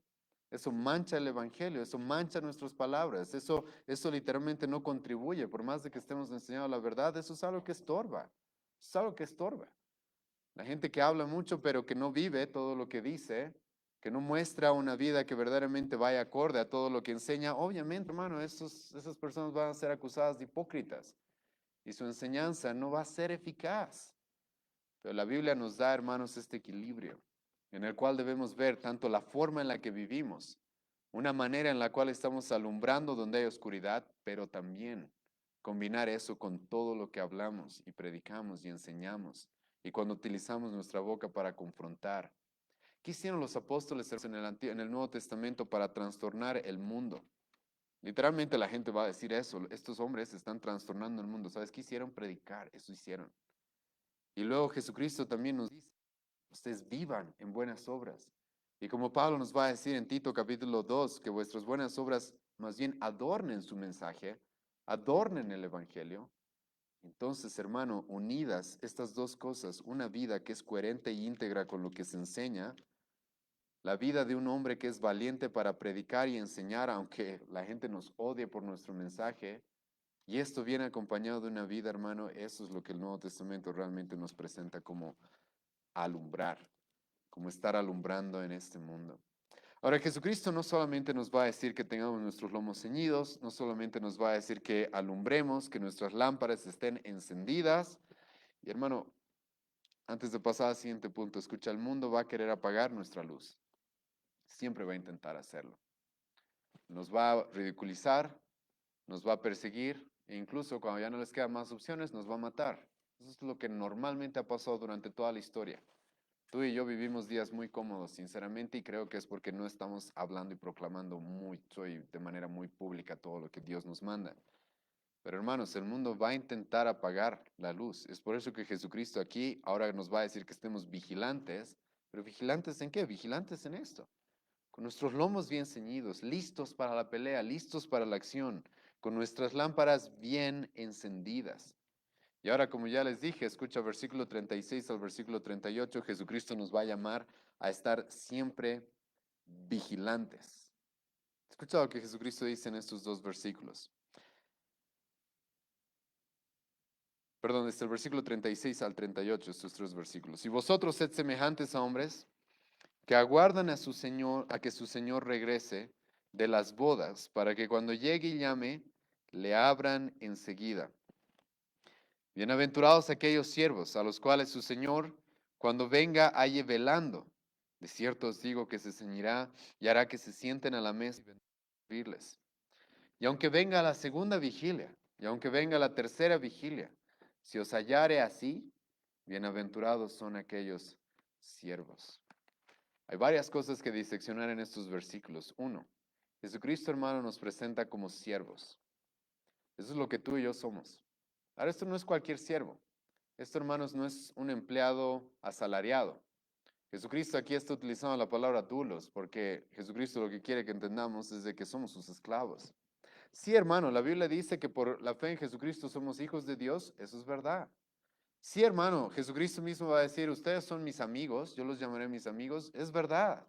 Eso mancha el evangelio, eso mancha nuestras palabras, eso literalmente no contribuye. Por más de que estemos enseñando la verdad, eso es algo que estorba. Es algo que estorba. La gente que habla mucho, pero que no vive todo lo que dice, que no muestra una vida que verdaderamente vaya acorde a todo lo que enseña, obviamente, hermano, esas personas van a ser acusadas de hipócritas y su enseñanza no va a ser eficaz. Pero la Biblia nos da, hermanos, este equilibrio en el cual debemos ver tanto la forma en la que vivimos, una manera en la cual estamos alumbrando donde hay oscuridad, pero también combinar eso con todo lo que hablamos y predicamos y enseñamos, y cuando utilizamos nuestra boca para confrontar. ¿Qué hicieron los apóstoles en el Nuevo Testamento para trastornar el mundo? Literalmente la gente va a decir eso: estos hombres están trastornando el mundo. ¿Sabes qué hicieron? Predicar, eso hicieron. Y luego Jesucristo también nos dice: ustedes vivan en buenas obras. Y como Pablo nos va a decir en Tito capítulo 2, que vuestras buenas obras más bien adornen su mensaje, adornen el evangelio. Entonces, hermano, unidas estas dos cosas, una vida que es coherente e íntegra con lo que se enseña, la vida de un hombre que es valiente para predicar y enseñar, aunque la gente nos odie por nuestro mensaje, y esto viene acompañado de una vida, hermano, eso es lo que el Nuevo Testamento realmente nos presenta como alumbrar, como estar alumbrando en este mundo. Ahora, Jesucristo no solamente nos va a decir que tengamos nuestros lomos ceñidos, no solamente nos va a decir que alumbremos, que nuestras lámparas estén encendidas. Y hermano, antes de pasar al siguiente punto, escucha, el mundo va a querer apagar nuestra luz. Siempre va a intentar hacerlo. Nos va a ridiculizar, nos va a perseguir e incluso cuando ya no les quedan más opciones, nos va a matar. Eso es lo que normalmente ha pasado durante toda la historia. Tú y yo vivimos días muy cómodos, sinceramente, y creo que es porque no estamos hablando y proclamando mucho y de manera muy pública todo lo que Dios nos manda. Pero hermanos, el mundo va a intentar apagar la luz. Es por eso que Jesucristo aquí ahora nos va a decir que estemos vigilantes. ¿Pero vigilantes en qué? Vigilantes en esto. Con nuestros lomos bien ceñidos, listos para la pelea, listos para la acción, con nuestras lámparas bien encendidas. Y ahora, como ya les dije, escucha versículo 36 al versículo 38, Jesucristo nos va a llamar a estar siempre vigilantes. Escucha lo que Jesucristo dice en estos dos versículos. Perdón, desde el versículo 36 al 38, estos tres versículos. Y vosotros sed semejantes a hombres que aguardan a su Señor, a que su Señor regrese de las bodas, para que cuando llegue y llame, le abran enseguida. Bienaventurados aquellos siervos a los cuales su Señor, cuando venga, halle velando. De cierto os digo que se ceñirá y hará que se sienten a la mesa y vendrá a servirles. Y aunque venga la segunda vigilia, y aunque venga la tercera vigilia, si os hallare así, bienaventurados son aquellos siervos. Hay varias cosas que diseccionar en estos versículos. Uno, Jesucristo, hermano, nos presenta como siervos. Eso es lo que tú y yo somos. Ahora, esto no es cualquier siervo. Esto, hermanos, no es un empleado asalariado. Jesucristo aquí está utilizando la palabra dulos, porque Jesucristo lo que quiere que entendamos es de que somos sus esclavos. Sí, hermano, la Biblia dice que por la fe en Jesucristo somos hijos de Dios, eso es verdad. Sí, hermano, Jesucristo mismo va a decir: ustedes son mis amigos, yo los llamaré mis amigos, es verdad.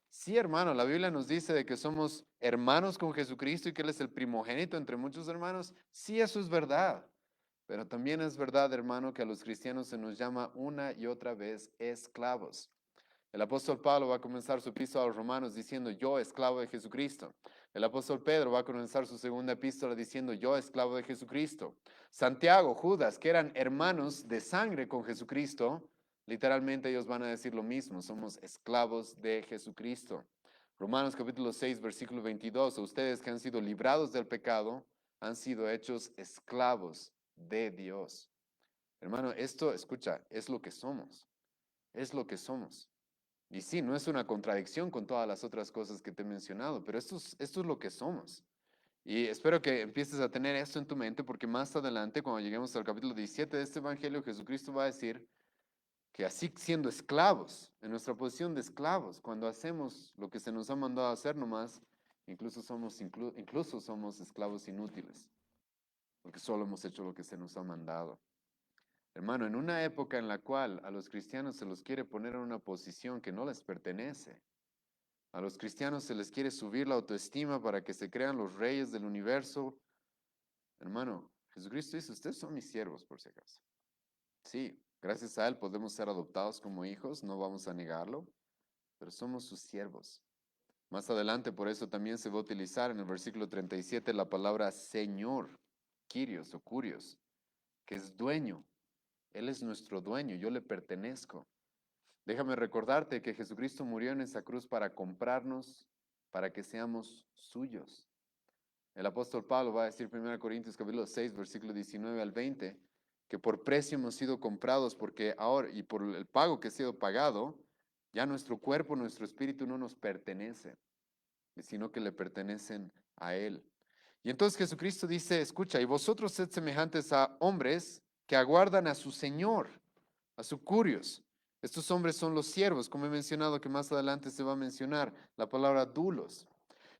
Sí, hermano, la Biblia nos dice de que somos hermanos con Jesucristo y que Él es el primogénito entre muchos hermanos. Sí, eso es verdad. Pero también es verdad, hermano, que a los cristianos se nos llama una y otra vez esclavos. El apóstol Pablo va a comenzar su epístola a los romanos diciendo: yo, esclavo de Jesucristo. El apóstol Pedro va a comenzar su segunda epístola diciendo: yo, esclavo de Jesucristo. Santiago, Judas, que eran hermanos de sangre con Jesucristo, literalmente ellos van a decir lo mismo: somos esclavos de Jesucristo. Romanos capítulo 6, versículo 22, ustedes que han sido librados del pecado, han sido hechos esclavos de Dios. Hermano, esto, escucha, es lo que somos. Es lo que somos. Y sí, no es una contradicción con todas las otras cosas que te he mencionado, pero esto es lo que somos. Y espero que empieces a tener esto en tu mente porque más adelante, cuando lleguemos al capítulo 17 de este Evangelio, Jesucristo va a decir que así siendo esclavos, en nuestra posición de esclavos, cuando hacemos lo que se nos ha mandado a hacer nomás, incluso somos esclavos inútiles, porque solo hemos hecho lo que se nos ha mandado. Hermano, en una época en la cual a los cristianos se los quiere poner en una posición que no les pertenece, a los cristianos se les quiere subir la autoestima para que se crean los reyes del universo, hermano, Jesucristo dice, ustedes son mis siervos por si acaso. Sí, gracias a Él podemos ser adoptados como hijos, no vamos a negarlo, pero somos sus siervos. Más adelante, por eso también se va a utilizar en el versículo 37 la palabra Señor, Kyrios o Curios, que es dueño. Él es nuestro dueño, yo le pertenezco. Déjame recordarte que Jesucristo murió en esa cruz para comprarnos, para que seamos suyos. El apóstol Pablo va a decir en 1 Corintios capítulo 6, versículo 19 al 20, que por precio hemos sido comprados porque ahora, y por el pago que ha sido pagado, ya nuestro cuerpo, nuestro espíritu no nos pertenece, sino que le pertenecen a Él. Y entonces Jesucristo dice, escucha, y vosotros sed semejantes a hombres que aguardan a su Señor, a su curios. Estos hombres son los siervos, como he mencionado, que más adelante se va a mencionar la palabra dulos.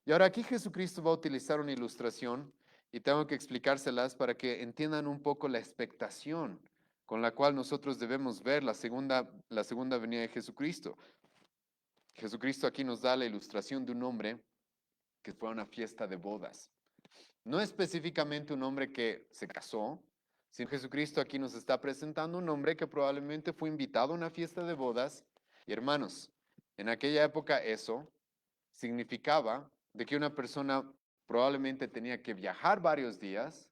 Y ahora aquí Jesucristo va a utilizar una ilustración y tengo que explicárselas para que entiendan un poco la expectación con la cual nosotros debemos ver la segunda venida de Jesucristo. Jesucristo aquí nos da la ilustración de un hombre que fue a una fiesta de bodas. No específicamente un hombre que se casó, sino Jesucristo aquí nos está presentando un hombre que probablemente fue invitado a una fiesta de bodas. Y hermanos, en aquella época eso significaba de que una persona probablemente tenía que viajar varios días.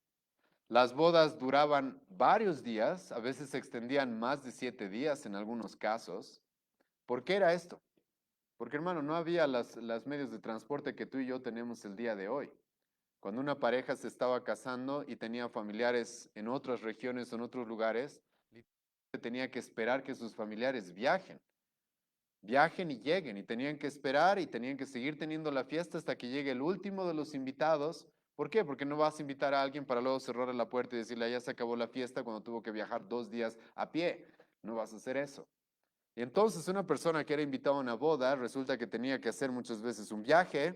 Las bodas duraban varios días, a veces se extendían más de 7 días en algunos casos. ¿Por qué era esto? Porque hermano, no había las medios de transporte que tú y yo tenemos el día de hoy. Cuando una pareja se estaba casando y tenía familiares en otras regiones o en otros lugares, tenía que esperar que sus familiares viajen y lleguen, y tenían que esperar y tenían que seguir teniendo la fiesta hasta que llegue el último de los invitados. ¿Por qué? Porque no vas a invitar a alguien para luego cerrar la puerta y decirle, ya se acabó la fiesta cuando tuvo que viajar 2 días a pie. No vas a hacer eso. Y entonces una persona que era invitada a una boda, resulta que tenía que hacer muchas veces un viaje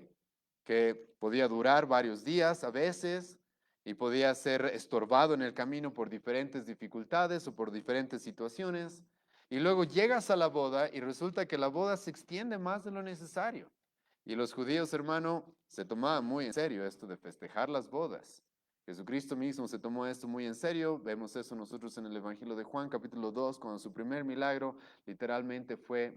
que podía durar varios días a veces y podía ser estorbado en el camino por diferentes dificultades o por diferentes situaciones. Y luego llegas a la boda y resulta que la boda se extiende más de lo necesario. Y los judíos, hermano, se tomaban muy en serio esto de festejar las bodas. Jesucristo mismo se tomó esto muy en serio. Vemos eso nosotros en el Evangelio de Juan, capítulo 2, cuando su primer milagro literalmente fue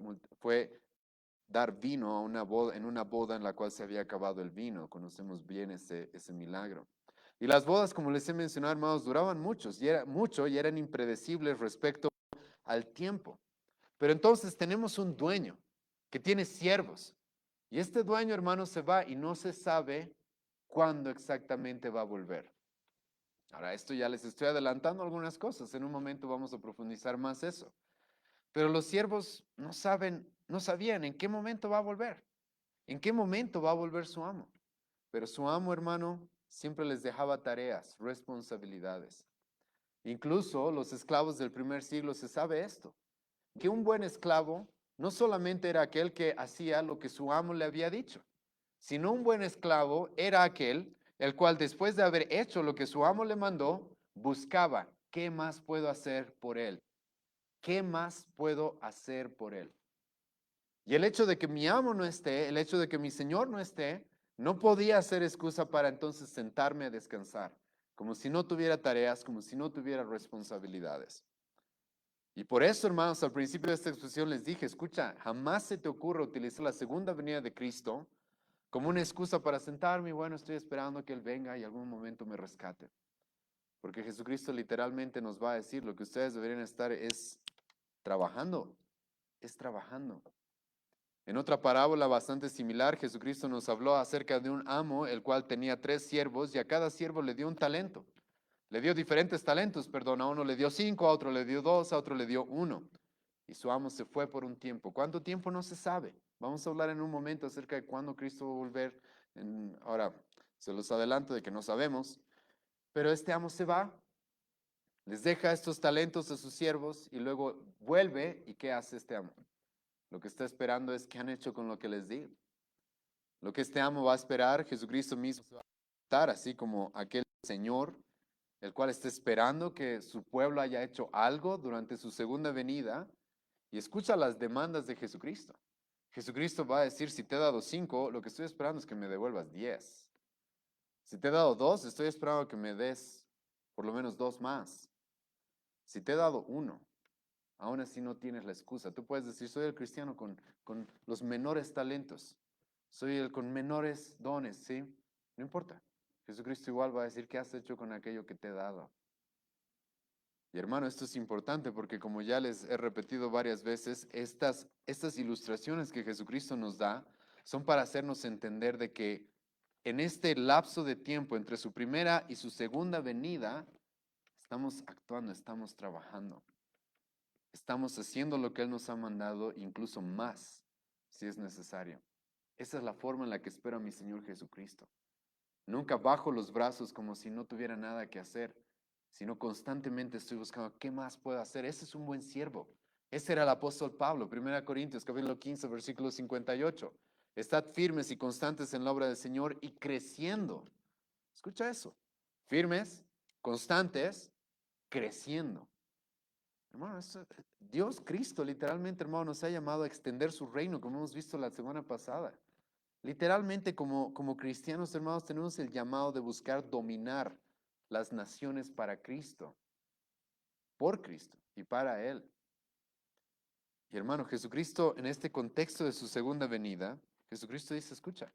dar vino a una boda, en una boda en la cual se había acabado el vino. Conocemos bien ese milagro. Y las bodas, como les he mencionado, hermanos, duraban mucho y eran impredecibles respecto al tiempo. Pero entonces tenemos un dueño que tiene siervos. Y este dueño, hermano, se va y no se sabe cuándo exactamente va a volver. Ahora, esto ya les estoy adelantando algunas cosas. En un momento vamos a profundizar más eso. Pero los siervos no sabían en qué momento va a volver. ¿En qué momento va a volver su amo? Pero su amo, hermano, siempre les dejaba tareas, responsabilidades. Incluso los esclavos del primer siglo se sabe esto, que un buen esclavo no solamente era aquel que hacía lo que su amo le había dicho, sino un buen esclavo era aquel el cual después de haber hecho lo que su amo le mandó, buscaba, ¿qué más puedo hacer por él? ¿Qué más puedo hacer por él? Y el hecho de que mi amo no esté, el hecho de que mi señor no esté, no podía ser excusa para entonces sentarme a descansar, como si no tuviera tareas, como si no tuviera responsabilidades. Y por eso, hermanos, al principio de esta exposición les dije, escucha, jamás se te ocurra utilizar la segunda venida de Cristo como una excusa para sentarme y bueno, estoy esperando que Él venga y algún momento me rescate. Porque Jesucristo literalmente nos va a decir, lo que ustedes deberían estar es trabajando. En otra parábola bastante similar, Jesucristo nos habló acerca de un amo, el cual tenía 3 siervos y a cada siervo le dio un talento. Le dio diferentes talentos, perdón, a uno le dio 5, a otro le dio 2, a otro le dio 1. y su amo se fue por un tiempo. ¿Cuánto tiempo? No se sabe. Vamos a hablar en un momento acerca de cuándo Cristo va a volver. Ahora, se los adelanto de que no sabemos, pero este amo se va, les deja estos talentos a sus siervos y luego vuelve. ¿Y qué hace este amo? Lo que está esperando es qué han hecho con lo que les di. Lo que este amo va a esperar, Jesucristo mismo se va a estar así como aquel Señor, el cual está esperando que su pueblo haya hecho algo durante su segunda venida y escucha las demandas de Jesucristo. Jesucristo va a decir, si te he dado 5, lo que estoy esperando es que me devuelvas 10. Si te he dado 2, estoy esperando que me des por lo menos 2 más. Si te he dado 1, aún así no tienes la excusa. Tú puedes decir, soy el cristiano con los menores talentos. Soy el con menores dones, ¿sí? No importa. Jesucristo igual va a decir, ¿qué has hecho con aquello que te he dado? Y hermano, esto es importante porque como ya les he repetido varias veces, estas ilustraciones que Jesucristo nos da son para hacernos entender de que en este lapso de tiempo entre su primera y su segunda venida, estamos actuando, estamos trabajando, estamos haciendo lo que Él nos ha mandado, incluso más, si es necesario. Esa es la forma en la que espero a mi Señor Jesucristo. Nunca bajo los brazos como si no tuviera nada que hacer, sino constantemente estoy buscando qué más puedo hacer. Ese es un buen siervo. Ese era el apóstol Pablo, 1 Corintios, capítulo 15, versículo 58. Estad firmes y constantes en la obra del Señor y creciendo. Escucha eso. Firmes, constantes, creciendo. Hermano, Dios, Cristo, literalmente, hermano, nos ha llamado a extender su reino, como hemos visto la semana pasada. Literalmente, como cristianos, hermanos, tenemos el llamado de buscar dominar las naciones para Cristo, por Cristo y para Él. Y hermano, Jesucristo, en este contexto de su segunda venida, Jesucristo dice, escucha,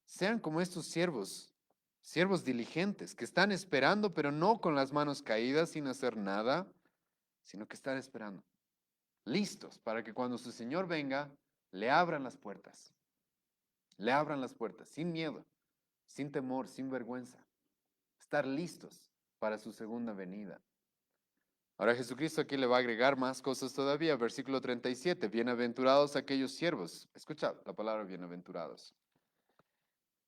sean como estos siervos, siervos diligentes, que están esperando, pero no con las manos caídas, sin hacer nada, sino que están esperando, listos para que cuando su Señor venga, le abran las puertas, sin miedo, sin temor, sin vergüenza, estar listos para su segunda venida. Ahora Jesucristo aquí le va a agregar más cosas todavía. Versículo 37, bienaventurados aquellos siervos. Escucha la palabra bienaventurados.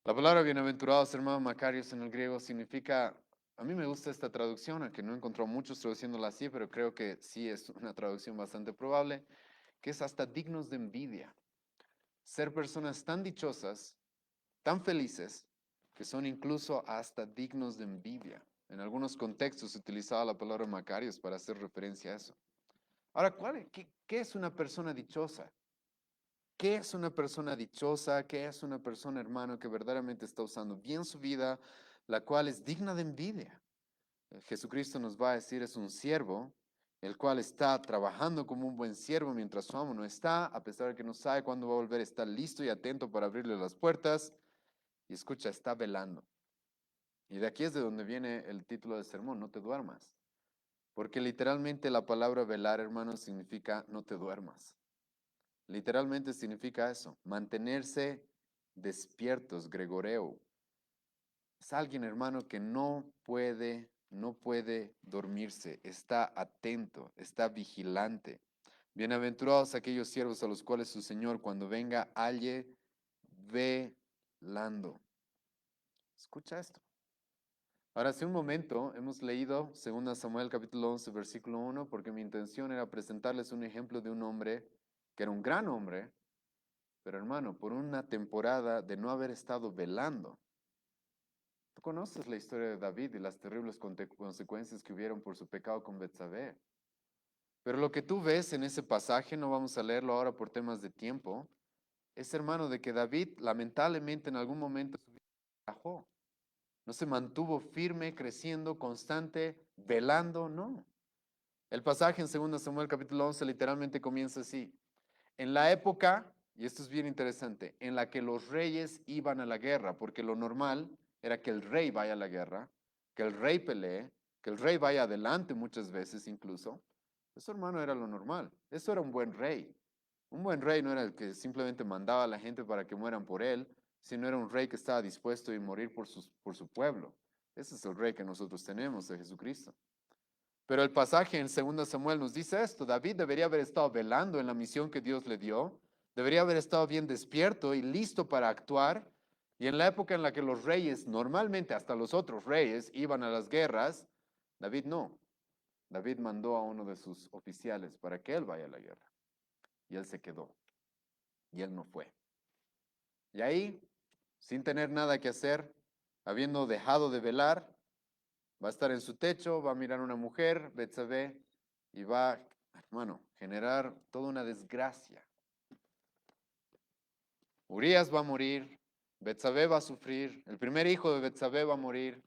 La palabra bienaventurados, hermano Macarios, en el griego significa, a mí me gusta esta traducción, aunque no he encontrado muchos traduciéndola así, pero creo que sí es una traducción bastante probable, que es hasta dignos de envidia. Ser personas tan dichosas, tan felices, que son incluso hasta dignos de envidia. En algunos contextos se utilizaba la palabra Macarios para hacer referencia a eso. Ahora, ¿qué es una persona dichosa? ¿Qué es una persona dichosa? ¿Qué es una persona, hermano, que verdaderamente está usando bien su vida, la cual es digna de envidia? Jesucristo nos va a decir, es un siervo, el cual está trabajando como un buen siervo mientras su amo no está, a pesar de que no sabe cuándo va a volver, está listo y atento para abrirle las puertas. Y escucha, está velando. Y de aquí es de donde viene el título del sermón, no te duermas. Porque literalmente la palabra velar, hermano, significa no te duermas. Literalmente significa eso, mantenerse despiertos, gregoreo. Es alguien, hermano, que no puede dormirse, está atento, está vigilante. Bienaventurados aquellos siervos a los cuales su Señor cuando venga halle velando. Escucha esto. Ahora, hace un momento hemos leído 2 Samuel capítulo 11, versículo 1, porque mi intención era presentarles un ejemplo de un hombre que era un gran hombre, pero hermano, por una temporada de no haber estado velando. Tú conoces la historia de David y las terribles consecuencias que hubieron por su pecado con Betsabé. Pero lo que tú ves en ese pasaje, no vamos a leerlo ahora por temas de tiempo, es hermano de que David lamentablemente en algún momento se relajó. No se mantuvo firme, creciendo, constante, velando, no. El pasaje en 2 Samuel capítulo 11 literalmente comienza así. En la época, y esto es bien interesante, en la que los reyes iban a la guerra, porque lo normal era que el rey vaya a la guerra, que el rey pelee, que el rey vaya adelante muchas veces incluso. Eso, hermano, era lo normal. Eso era un buen rey. Un buen rey no era el que simplemente mandaba a la gente para que mueran por él, sino era un rey que estaba dispuesto a morir por su pueblo. Ese es el rey que nosotros tenemos de Jesucristo. Pero el pasaje en 2 Samuel nos dice esto: David debería haber estado velando en la misión que Dios le dio, debería haber estado bien despierto y listo para actuar. Y en la época en la que los reyes, normalmente hasta los otros reyes, iban a las guerras, David no. David mandó a uno de sus oficiales para que él vaya a la guerra. Y él se quedó. Y él no fue. Y ahí, sin tener nada que hacer, habiendo dejado de velar, va a estar en su techo, va a mirar a una mujer, Betsabé, y va, hermano, generar toda una desgracia. Urías va a morir, Betsabé va a sufrir, el primer hijo de Betsabé va a morir.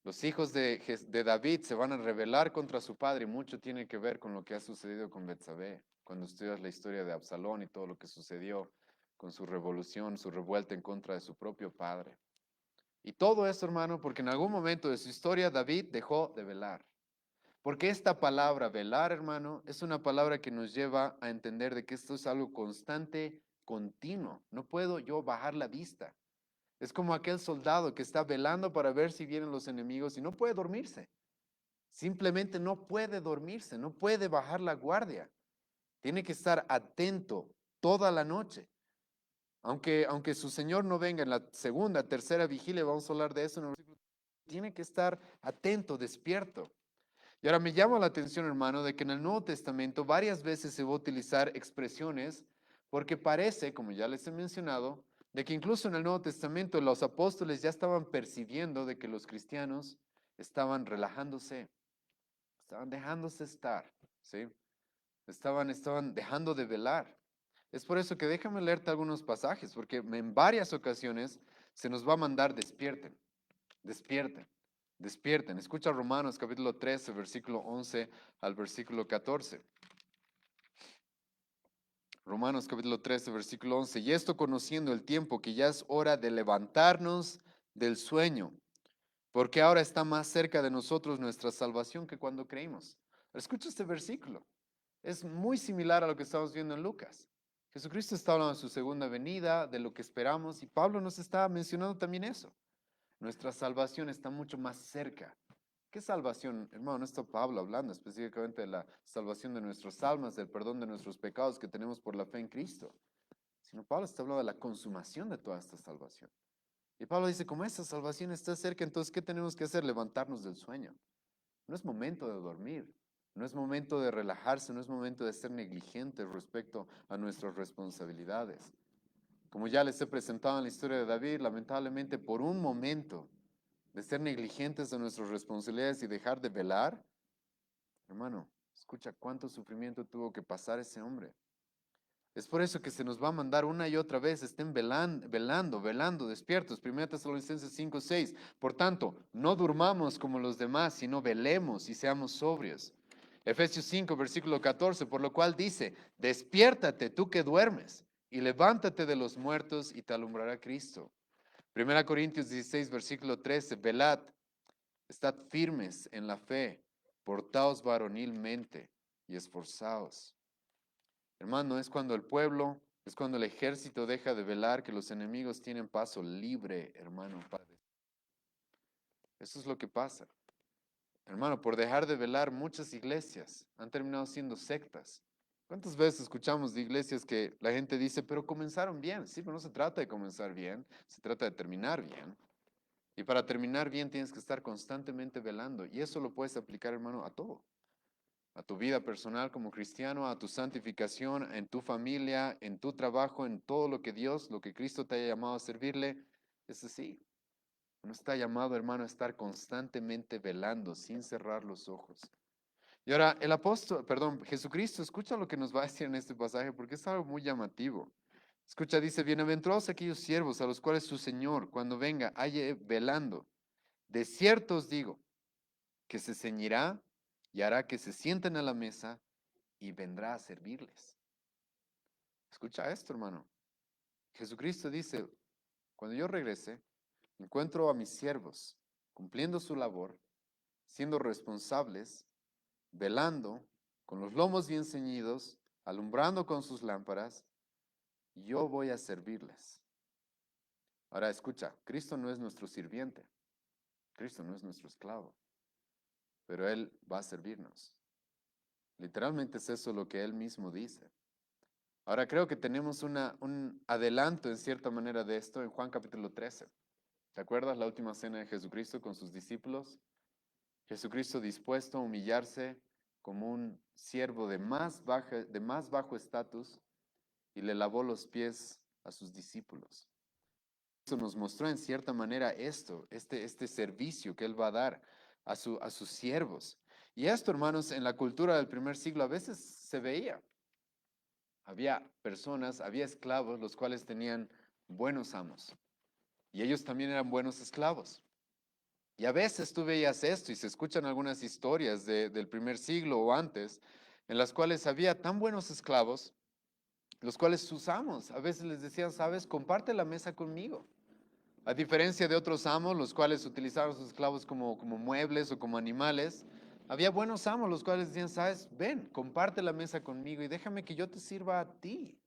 Los hijos de David se van a rebelar contra su padre y mucho tiene que ver con lo que ha sucedido con Betsabé. Cuando estudias la historia de Absalón y todo lo que sucedió con su revolución, su revuelta en contra de su propio padre. Y todo eso, hermano, porque en algún momento de su historia David dejó de velar. Porque esta palabra velar, hermano, es una palabra que nos lleva a entender de que esto es algo constante, continuo. No puedo yo bajar la vista. Es como aquel soldado que está velando para ver si vienen los enemigos y no puede dormirse. Simplemente no puede dormirse, no puede bajar la guardia. Tiene que estar atento toda la noche. Aunque su Señor no venga en la segunda, tercera vigilia, vamos a hablar de eso en el versículo, tiene que estar atento, despierto. Y ahora me llama la atención, hermano, de que en el Nuevo Testamento varias veces se va a utilizar expresiones porque parece, como ya les he mencionado, de que incluso en el Nuevo Testamento los apóstoles ya estaban percibiendo de que los cristianos estaban relajándose, estaban dejándose estar, ¿sí? Estaban dejando de velar. Es por eso que déjame leerte algunos pasajes, porque en varias ocasiones se nos va a mandar despierten, despierten, despierten. Escucha Romanos capítulo 13, versículo 11 al versículo 14. Romanos capítulo 13, versículo 11. Y esto conociendo el tiempo, que ya es hora de levantarnos del sueño, porque ahora está más cerca de nosotros nuestra salvación que cuando creímos. Escucha este versículo. Es muy similar a lo que estamos viendo en Lucas. Jesucristo está hablando de su segunda venida, de lo que esperamos, y Pablo nos está mencionando también eso. Nuestra salvación está mucho más cerca. ¿Qué salvación? Hermano, no está Pablo hablando específicamente de la salvación de nuestras almas, del perdón de nuestros pecados que tenemos por la fe en Cristo, sino Pablo está hablando de la consumación de toda esta salvación. Y Pablo dice, como esta salvación está cerca, entonces, ¿qué tenemos que hacer? Levantarnos del sueño. No es momento de dormir, no es momento de relajarse, no es momento de ser negligentes respecto a nuestras responsabilidades. Como ya les he presentado en la historia de David, lamentablemente por un momento de ser negligentes de nuestras responsabilidades y dejar de velar, hermano, escucha cuánto sufrimiento tuvo que pasar ese hombre. Es por eso que se nos va a mandar una y otra vez, estén velando, despiertos. 1 Tesalonicenses 5, 6. Por tanto, no durmamos como los demás, sino velemos y seamos sobrios. Efesios 5, versículo 14, por lo cual dice, despiértate tú que duermes y levántate de los muertos y te alumbrará Cristo. 1 Corintios 16, versículo 13, velad, estad firmes en la fe, portaos varonilmente y esforzaos. Hermano, es cuando el pueblo, es cuando el ejército deja de velar que los enemigos tienen paso libre, hermano, Padre. Eso es lo que pasa. Hermano, por dejar de velar, muchas iglesias han terminado siendo sectas. ¿Cuántas veces escuchamos de iglesias que la gente dice, pero comenzaron bien? Sí, pero no se trata de comenzar bien, se trata de terminar bien. Y para terminar bien tienes que estar constantemente velando. Y eso lo puedes aplicar, hermano, a todo. A tu vida personal como cristiano, a tu santificación, en tu familia, en tu trabajo, en todo lo que Dios, lo que Cristo te haya llamado a servirle. Es así. Uno está llamado, hermano, a estar constantemente velando, sin cerrar los ojos. Y ahora, el apóstol, perdón, Jesucristo, escucha lo que nos va a decir en este pasaje porque es algo muy llamativo. Escucha, dice, bienaventurados aquellos siervos a los cuales su Señor, cuando venga, halle velando. De cierto os digo, que se ceñirá y hará que se sienten a la mesa y vendrá a servirles. Escucha esto, hermano. Jesucristo dice, cuando yo regrese, encuentro a mis siervos cumpliendo su labor, siendo responsables, velando, con los lomos bien ceñidos, alumbrando con sus lámparas, yo voy a servirles. Ahora escucha, Cristo no es nuestro sirviente, Cristo no es nuestro esclavo. pero Él va a servirnos. Literalmente es eso lo que Él mismo dice. Ahora creo que tenemos un adelanto en cierta manera de esto en Juan capítulo 13. ¿Te acuerdas la última cena de Jesucristo con sus discípulos? Jesucristo dispuesto a humillarse como un siervo de más bajo estatus y le lavó los pies a sus discípulos. Eso nos mostró en cierta manera este servicio que Él va a dar a sus siervos. Y esto, hermanos, en la cultura del primer siglo a veces se veía. Había personas, había esclavos, los cuales tenían buenos amos. Y ellos también eran buenos esclavos. Y a veces tú veías esto y se escuchan algunas historias del primer siglo o antes, en las cuales había tan buenos esclavos, los cuales sus amos a veces les decían, sabes, comparte la mesa conmigo. A diferencia de otros amos, los cuales utilizaban a sus esclavos como muebles o como animales, había buenos amos, los cuales decían, sabes, ven, comparte la mesa conmigo y déjame que yo te sirva a ti.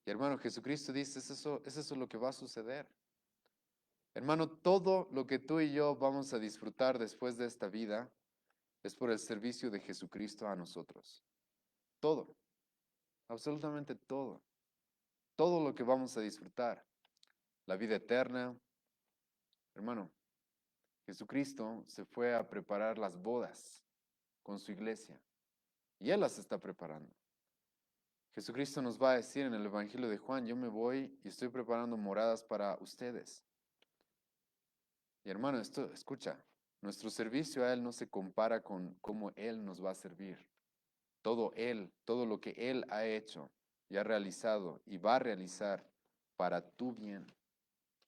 Y hermano, Jesucristo dice, es eso lo que va a suceder. Hermano, todo lo que tú y yo vamos a disfrutar después de esta vida es por el servicio de Jesucristo a nosotros. Todo, absolutamente todo. Todo lo que vamos a disfrutar. La vida eterna. Hermano, Jesucristo se fue a preparar las bodas con su iglesia y Él las está preparando. Jesucristo nos va a decir en el Evangelio de Juan, yo me voy y estoy preparando moradas para ustedes. Y hermano, esto, escucha, nuestro servicio a Él no se compara con cómo Él nos va a servir. Todo Él, todo lo que Él ha hecho y ha realizado y va a realizar para tu bien,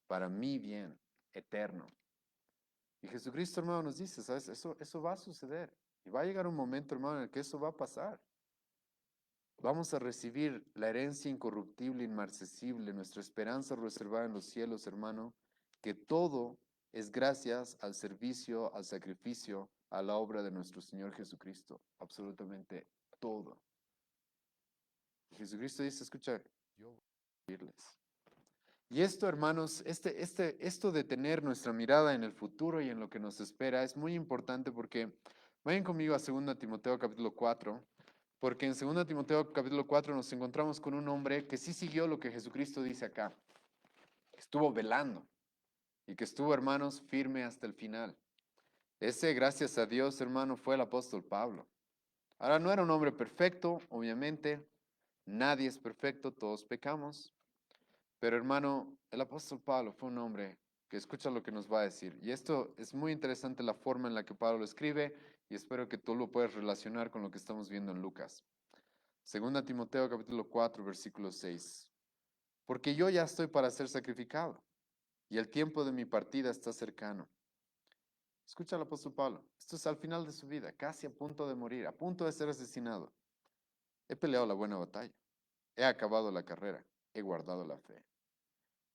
para mi bien eterno. Y Jesucristo, hermano, nos dice, ¿sabes? Eso va a suceder. Y va a llegar un momento, hermano, en el que eso va a pasar. Vamos a recibir la herencia incorruptible, inmarcesible, nuestra esperanza reservada en los cielos, hermano, que todo es gracias al servicio, al sacrificio, a la obra de nuestro Señor Jesucristo. Absolutamente todo. Y Jesucristo dice, escucha, yo voy a servirles. Y esto, hermanos, esto de tener nuestra mirada en el futuro y en lo que nos espera es muy importante porque vayan conmigo a 2 Timoteo capítulo 4, porque en 2 Timoteo capítulo 4 nos encontramos con un hombre que sí siguió lo que Jesucristo dice acá, que estuvo velando y que estuvo, hermanos, firme hasta el final. Ese, gracias a Dios, hermano, fue el apóstol Pablo. Ahora, no era un hombre perfecto, obviamente, nadie es perfecto, todos pecamos. Pero hermano, el apóstol Pablo fue un hombre que escucha lo que nos va a decir. Y esto es muy interesante la forma en la que Pablo lo escribe y espero que tú lo puedas relacionar con lo que estamos viendo en Lucas. 2 Timoteo capítulo 4, versículo 6. Porque yo ya estoy para ser sacrificado y el tiempo de mi partida está cercano. Escucha al apóstol Pablo. Esto es al final de su vida, casi a punto de morir, a punto de ser asesinado. He peleado la buena batalla. He acabado la carrera. He guardado la fe.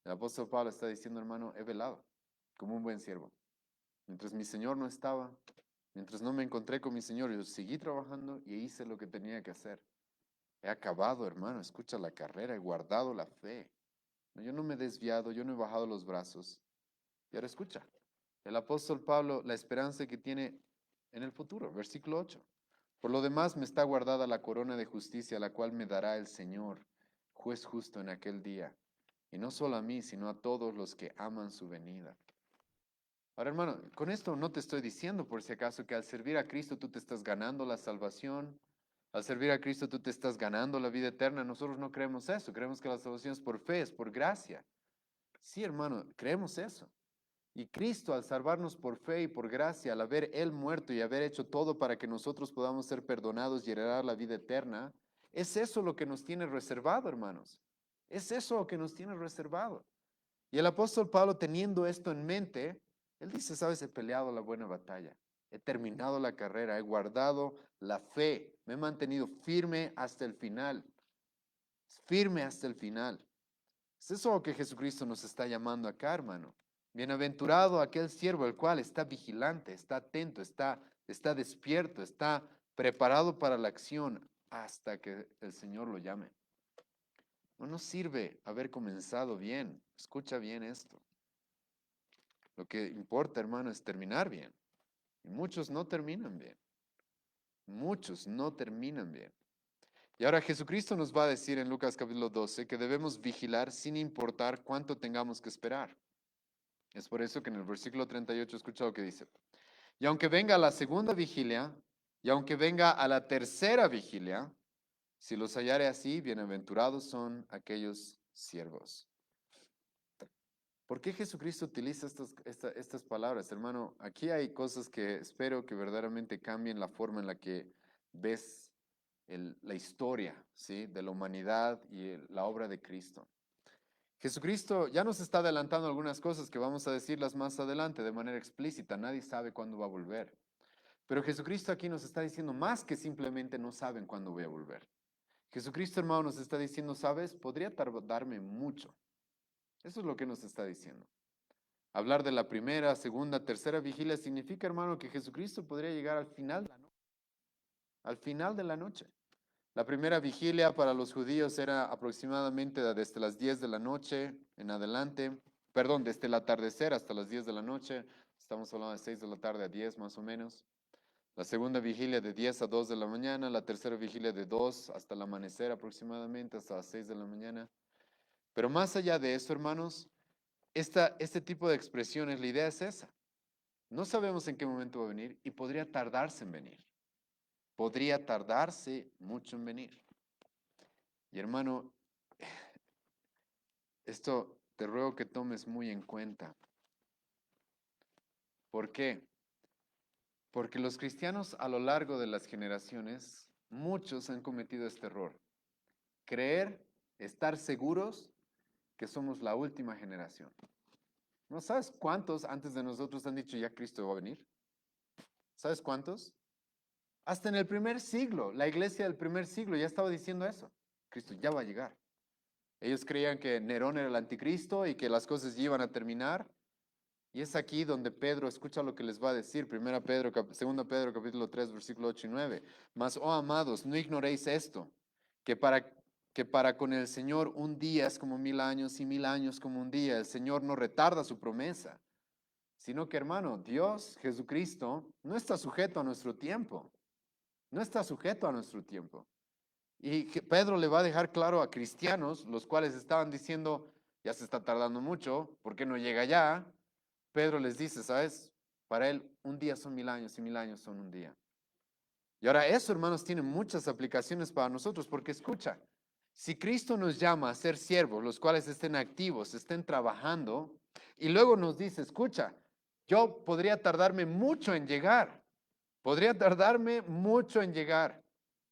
El apóstol Pablo está diciendo, hermano, he velado como un buen siervo. Mientras mi Señor no estaba, mientras no me encontré con mi Señor, yo seguí trabajando y hice lo que tenía que hacer. He acabado, hermano, escucha la carrera, he guardado la fe. No, yo no me he desviado, yo no he bajado los brazos. Y ahora escucha, el apóstol Pablo, la esperanza que tiene en el futuro, versículo 8. Por lo demás me está guardada la corona de justicia, la cual me dará el Señor, juez justo en aquel día. Y no solo a mí, sino a todos los que aman su venida. Ahora, hermano, con esto no te estoy diciendo, por si acaso, que al servir a Cristo tú te estás ganando la salvación, al servir a Cristo tú te estás ganando la vida eterna. Nosotros no creemos eso, creemos que la salvación es por fe, es por gracia. Sí, hermano, creemos eso. Y Cristo, al salvarnos por fe y por gracia, al haber Él muerto y haber hecho todo para que nosotros podamos ser perdonados y heredar la vida eterna, es eso lo que nos tiene reservado, hermanos. Es eso lo que nos tiene reservado. Y el apóstol Pablo, teniendo esto en mente, él dice, sabes, he peleado la buena batalla, he terminado la carrera, he guardado la fe, me he mantenido firme hasta el final. Es eso lo que Jesucristo nos está llamando acá, hermano. Bienaventurado aquel siervo, el cual está vigilante, está atento, está despierto, está preparado para la acción hasta que el Señor lo llame. No nos sirve haber comenzado bien. Escucha bien esto. Lo que importa, hermano, es terminar bien. Y muchos no terminan bien. Muchos no terminan bien. Y ahora Jesucristo nos va a decir en Lucas capítulo 12 que debemos vigilar sin importar cuánto tengamos que esperar. Es por eso que en el versículo 38 escucha lo que dice. Y aunque venga a la segunda vigilia, y aunque venga a la tercera vigilia, si los hallare así, bienaventurados son aquellos siervos. ¿Por qué Jesucristo utiliza estas palabras, hermano? Aquí hay cosas que espero que verdaderamente cambien la forma en la que ves la historia, ¿sí? De la humanidad y la obra de Cristo. Jesucristo ya nos está adelantando algunas cosas que vamos a decirlas más adelante de manera explícita. Nadie sabe cuándo va a volver. Pero Jesucristo aquí nos está diciendo más que simplemente no saben cuándo voy a volver. Jesucristo, hermano, nos está diciendo, ¿sabes? Podría tardarme mucho. Eso es lo que nos está diciendo. Hablar de la primera, segunda, tercera vigilia significa, hermano, que Jesucristo podría llegar al final de la noche. Al final de la noche. La primera vigilia para los judíos era aproximadamente desde las 10 de la noche en adelante, perdón, desde el atardecer hasta las 10 de la noche, estamos hablando de 6 de la tarde a 10 más o menos. La segunda vigilia de 10 a 2 de la mañana, la tercera vigilia de 2 hasta el amanecer aproximadamente, hasta las 6 de la mañana. Pero más allá de eso, hermanos, este tipo de expresiones, la idea es esa. No sabemos en qué momento va a venir y podría tardarse en venir. Podría tardarse mucho en venir. Y hermano, esto te ruego que tomes muy en cuenta. ¿Por qué? Porque los cristianos a lo largo de las generaciones, muchos han cometido este error. Creer, estar seguros que somos la última generación. ¿No sabes cuántos antes de nosotros han dicho ya Cristo va a venir? ¿Sabes cuántos? Hasta en el primer siglo, la iglesia del primer siglo ya estaba diciendo eso. Cristo ya va a llegar. Ellos creían que Nerón era el anticristo y que las cosas ya iban a terminar. Y es aquí donde Pedro, escucha lo que les va a decir, 2 Pedro capítulo 3, versículo 8 y 9. Mas, oh amados, no ignoréis esto, que para con el Señor un día es como 1000 años y 1000 años como un día. El Señor no retarda su promesa, sino que, hermano, Dios, Jesucristo, no está sujeto a nuestro tiempo. No está sujeto a nuestro tiempo. Y Pedro le va a dejar claro a cristianos, los cuales estaban diciendo, ya se está tardando mucho, ¿por qué no llega ya? Pedro les dice, ¿sabes? Para él un día son 1000 años y 1000 años son un día. Y ahora eso, hermanos, tiene muchas aplicaciones para nosotros, porque escucha, si Cristo nos llama a ser siervos, los cuales estén activos, estén trabajando, y luego nos dice, escucha, yo podría tardarme mucho en llegar, podría tardarme mucho en llegar.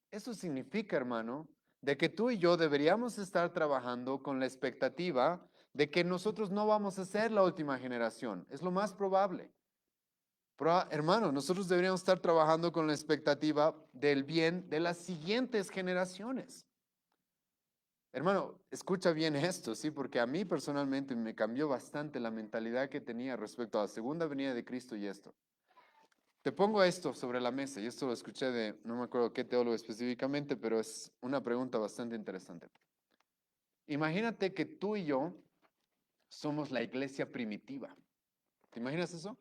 Eso significa, hermano, de que tú y yo deberíamos estar trabajando con la expectativa de que nosotros no vamos a ser la última generación. Es lo más probable. Pero, hermano, nosotros deberíamos estar trabajando con la expectativa del bien de las siguientes generaciones. Hermano, escucha bien esto, ¿sí? Porque a mí personalmente me cambió bastante la mentalidad que tenía respecto a la segunda venida de Cristo y esto. Te pongo esto sobre la mesa, y esto lo escuché de, no me acuerdo qué teólogo específicamente, pero es una pregunta bastante interesante. Imagínate que tú y yo somos la iglesia primitiva. ¿Te imaginas eso?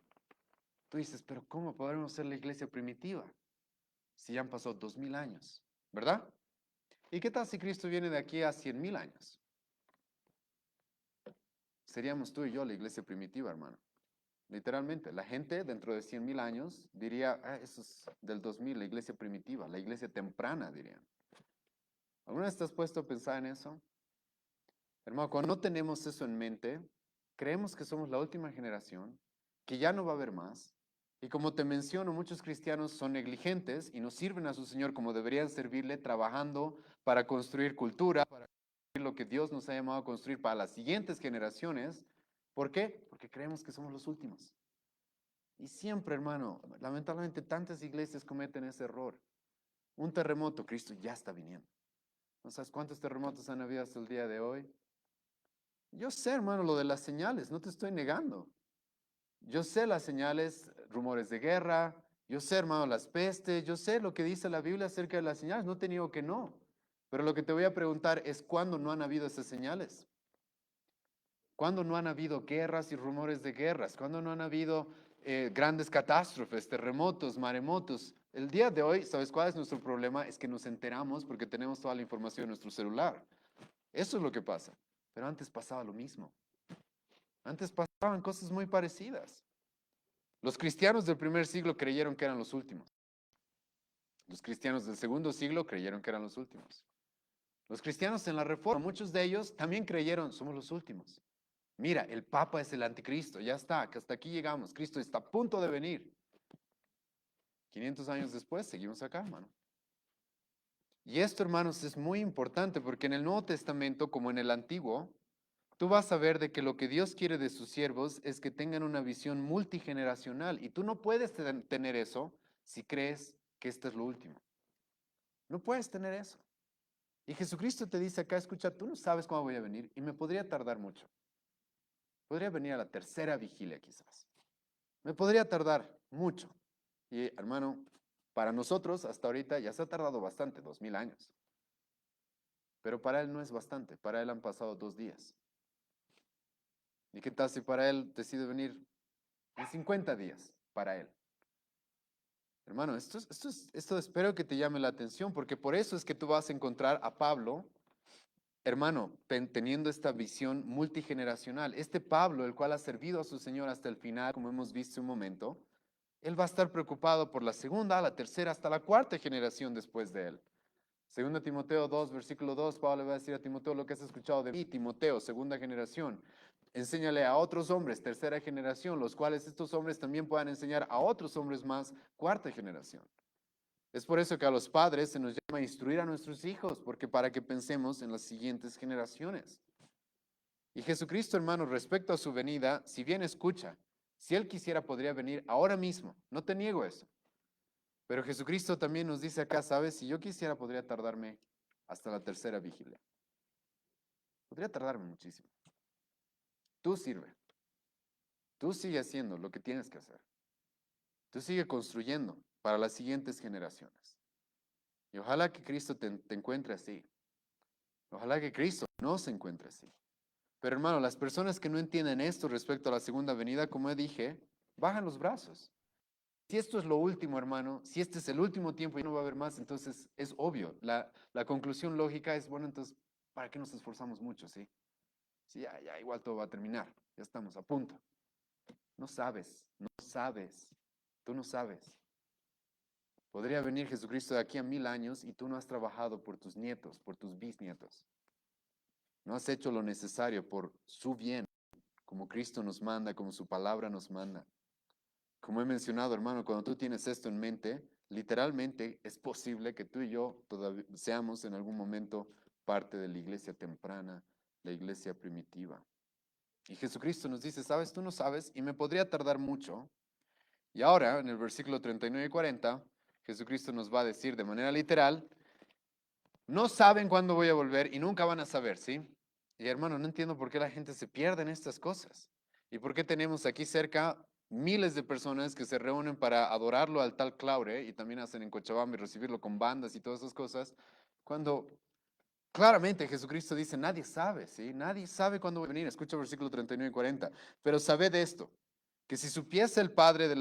Tú dices, pero ¿cómo podremos ser la iglesia primitiva si ya han pasado 2000 años? ¿Verdad? ¿Y qué tal si Cristo viene de aquí a 100.000 años? Seríamos tú y yo la iglesia primitiva, hermano. Literalmente, la gente dentro de 100.000 años diría, ah, eso es del 2000, la iglesia primitiva, la iglesia temprana, dirían. ¿Alguna vez te has puesto a pensar en eso? Hermano, cuando no tenemos eso en mente, creemos que somos la última generación, que ya no va a haber más. Y como te menciono, muchos cristianos son negligentes y no sirven a su Señor como deberían servirle, trabajando para construir cultura, para construir lo que Dios nos ha llamado a construir para las siguientes generaciones. ¿Por qué? Porque creemos que somos los últimos. Y siempre, hermano, lamentablemente tantas iglesias cometen ese error. Un terremoto, Cristo ya está viniendo. ¿No sabes cuántos terremotos han habido hasta el día de hoy? Yo sé, hermano, lo de las señales, no te estoy negando. Yo sé las señales, rumores de guerra, yo sé, hermano, las pestes, yo sé lo que dice la Biblia acerca de las señales, no te niego que no. Pero lo que te voy a preguntar es cuándo no han habido esas señales. ¿Cuándo no han habido guerras y rumores de guerras? ¿Cuándo no han habido grandes catástrofes, terremotos, maremotos. El día de hoy, ¿sabes cuál es nuestro problema? Es que nos enteramos porque tenemos toda la información en nuestro celular. Eso es lo que pasa. Pero antes pasaba lo mismo. Antes pasaban cosas muy parecidas. Los cristianos del primer siglo creyeron que eran los últimos. Los cristianos del segundo siglo creyeron que eran los últimos. Los cristianos en la Reforma, muchos de ellos también creyeron, somos los últimos. Mira, el Papa es el anticristo, ya está, que hasta aquí llegamos. Cristo está a punto de venir. 500 años después, seguimos acá, hermano. Y esto, hermanos, es muy importante porque en el Nuevo Testamento, como en el Antiguo, tú vas a ver de que lo que Dios quiere de sus siervos es que tengan una visión multigeneracional. Y tú no puedes tener eso si crees que esto es lo último. No puedes tener eso. Y Jesucristo te dice acá, escucha, tú no sabes cuándo voy a venir y me podría tardar mucho. Podría venir a la tercera vigilia quizás. Me podría tardar mucho. Y hermano, para nosotros hasta ahorita ya se ha tardado bastante, 2000 años. Pero para él no es bastante, para él han pasado 2 días. ¿Y qué tal si para él decide venir en 50 días? Para él. Hermano, esto espero que te llame la atención, porque por eso es que tú vas a encontrar a Pablo, hermano, teniendo esta visión multigeneracional. Este Pablo, el cual ha servido a su Señor hasta el final, como hemos visto un momento, él va a estar preocupado por la segunda, la tercera, hasta la cuarta generación después de él. Segunda Timoteo 2, versículo 2, Pablo le va a decir a Timoteo lo que has escuchado de mí, Timoteo, segunda generación. Enséñale a otros hombres, tercera generación, los cuales estos hombres también puedan enseñar a otros hombres más, cuarta generación. Es por eso que a los padres se nos llama a instruir a nuestros hijos, porque para que pensemos en las siguientes generaciones. Y Jesucristo, hermano, respecto a su venida, si bien escucha, si Él quisiera podría venir ahora mismo, no te niego eso. Pero Jesucristo también nos dice acá, ¿sabes? Si yo quisiera podría tardarme hasta la tercera vigilia. Podría tardarme muchísimo. Tú sirve. Tú sigue haciendo lo que tienes que hacer. Tú sigue construyendo para las siguientes generaciones. Y ojalá que Cristo te encuentre así. Ojalá que Cristo no se encuentre así. Pero hermano, las personas que no entienden esto respecto a la segunda venida, como dije, bajan los brazos. Si esto es lo último, hermano, si este es el último tiempo y no va a haber más, entonces es obvio. La conclusión lógica es, bueno, entonces, ¿para qué nos esforzamos mucho, sí? Sí, ya igual todo va a terminar. Ya estamos a punto. No sabes, no sabes. Tú no sabes. Podría venir Jesucristo de aquí a 1000 años y tú no has trabajado por tus nietos, por tus bisnietos. No has hecho lo necesario por su bien, como Cristo nos manda, como su palabra nos manda. Como he mencionado, hermano, cuando tú tienes esto en mente, literalmente es posible que tú y yo todavía seamos en algún momento parte de la iglesia temprana, la iglesia primitiva. Y Jesucristo nos dice, sabes, tú no sabes y me podría tardar mucho. Y ahora, en el versículo 39 y 40, Jesucristo nos va a decir de manera literal, no saben cuándo voy a volver y nunca van a saber, ¿sí? Y hermano, no entiendo por qué la gente se pierde en estas cosas. ¿Y por qué tenemos aquí cerca miles de personas que se reúnen para adorarlo al tal Claure y también hacen en Cochabamba y recibirlo con bandas y todas esas cosas? Cuando claramente Jesucristo dice, nadie sabe, ¿sí? Nadie sabe cuándo va a venir. Escucha el versículo 39 y 40. Pero sabed esto, que si supiese el padre de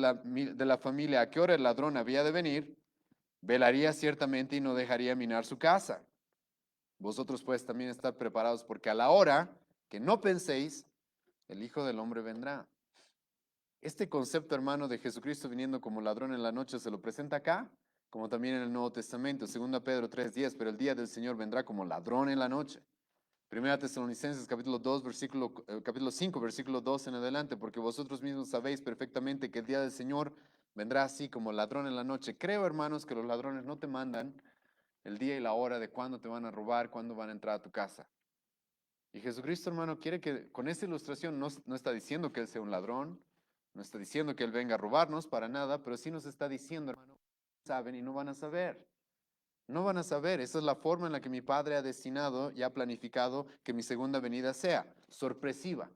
la familia a qué hora el ladrón había de venir, velaría ciertamente y no dejaría minar su casa. Vosotros pues también estar preparados porque a la hora que no penséis, el Hijo del Hombre vendrá. Este concepto, hermano, de Jesucristo viniendo como ladrón en la noche se lo presenta acá, como también en el Nuevo Testamento, 2 Pedro 3:10, pero el día del Señor vendrá como ladrón en la noche. Primera Tesalonicenses capítulo 2, capítulo 5, versículo 2 en adelante, porque vosotros mismos sabéis perfectamente que el día del Señor vendrá así como ladrón en la noche. Creo, hermanos, que los ladrones no te mandan el día y la hora de cuándo te van a robar, cuándo van a entrar a tu casa. Y Jesucristo, hermano, quiere que con esta ilustración no está diciendo que Él sea un ladrón, no está diciendo que Él venga a robarnos para nada, pero sí nos está diciendo, hermano, saben y no van a saber. No van a saber. Esa es la forma en la que mi Padre ha destinado y ha planificado que mi segunda venida sea sorpresiva.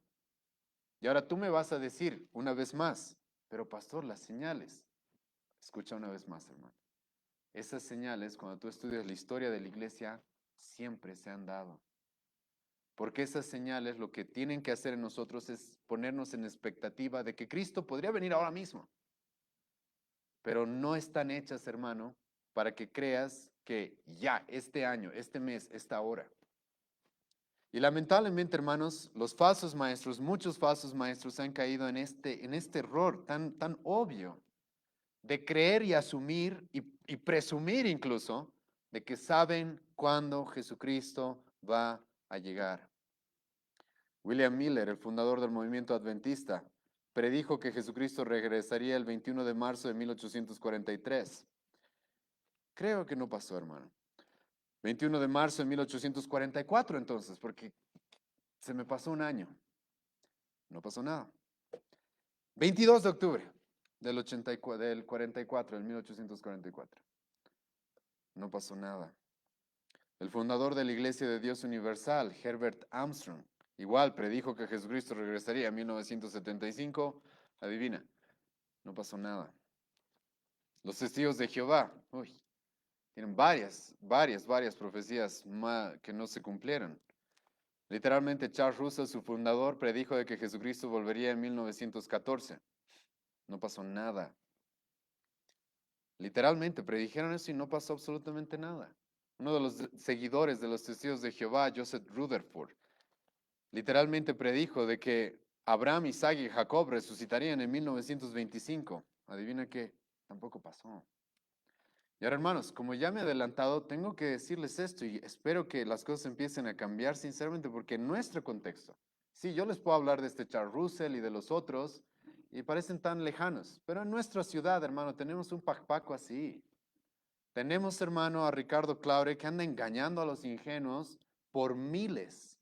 Y ahora tú me vas a decir una vez más, pero pastor, las señales. Escucha una vez más, hermano. Esas señales, cuando tú estudias la historia de la iglesia, siempre se han dado. Porque esas señales lo que tienen que hacer en nosotros es ponernos en expectativa de que Cristo podría venir ahora mismo. Pero no están hechas, hermano, para que creas que ya, este año, este mes, esta hora. Y lamentablemente, hermanos, los falsos maestros, muchos falsos maestros han caído en este error tan obvio de creer y asumir y presumir incluso de que saben cuándo Jesucristo va a llegar. William Miller, el fundador del movimiento adventista, predijo que Jesucristo regresaría el 21 de marzo de 1843. Creo que no pasó, hermano. 21 de marzo de 1844, entonces, porque se me pasó un año. No pasó nada. 22 de octubre del 44, del 1844. No pasó nada. El fundador de la Iglesia de Dios Universal, Herbert Armstrong, igual predijo que Jesucristo regresaría en 1975. Adivina, no pasó nada. Los testigos de Jehová, tienen varias profecías que no se cumplieron. Literalmente, Charles Russell, su fundador, predijo de que Jesucristo volvería en 1914. No pasó nada. Literalmente predijeron eso y no pasó absolutamente nada. Uno de los seguidores de los testigos de Jehová, Joseph Rutherford, literalmente predijo de que Abraham, Isaac y Jacob resucitarían en 1925. Adivina qué, tampoco pasó. Y ahora, hermanos, como ya me he adelantado, tengo que decirles esto y espero que las cosas empiecen a cambiar sinceramente porque en nuestro contexto, sí, yo les puedo hablar de este Charles Russell y de los otros y parecen tan lejanos, pero en nuestra ciudad, hermano, tenemos un pacpaco así. Tenemos, hermano, a Ricardo Claure que anda engañando a los ingenuos por miles.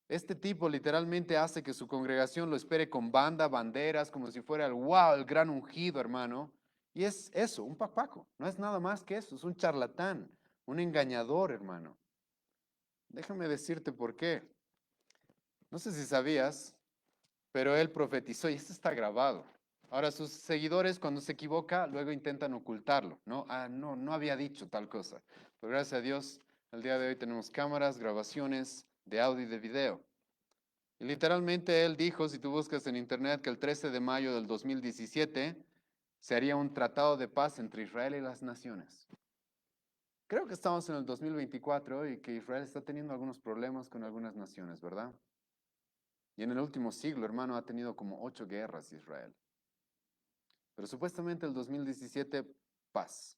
Este tipo literalmente hace que su congregación lo espere con banda, banderas, como si fuera el wow, el gran ungido, hermano. Y es eso, un papaco. No es nada más que eso, es un charlatán, un engañador, hermano. Déjame decirte por qué. No sé si sabías, pero él profetizó y esto está grabado. Ahora, sus seguidores cuando se equivoca, luego intentan ocultarlo, ¿no? Ah, no, no había dicho tal cosa. Pero gracias a Dios, al día de hoy tenemos cámaras, grabaciones de audio y de video. Y literalmente él dijo, si tú buscas en internet, que el 13 de mayo del 2017 se haría un tratado de paz entre Israel y las naciones. Creo que estamos en el 2024 y que Israel está teniendo algunos problemas con algunas naciones, ¿verdad? Y en el último siglo, hermano, ha tenido como 8 guerras Israel. Pero supuestamente el 2017, paz.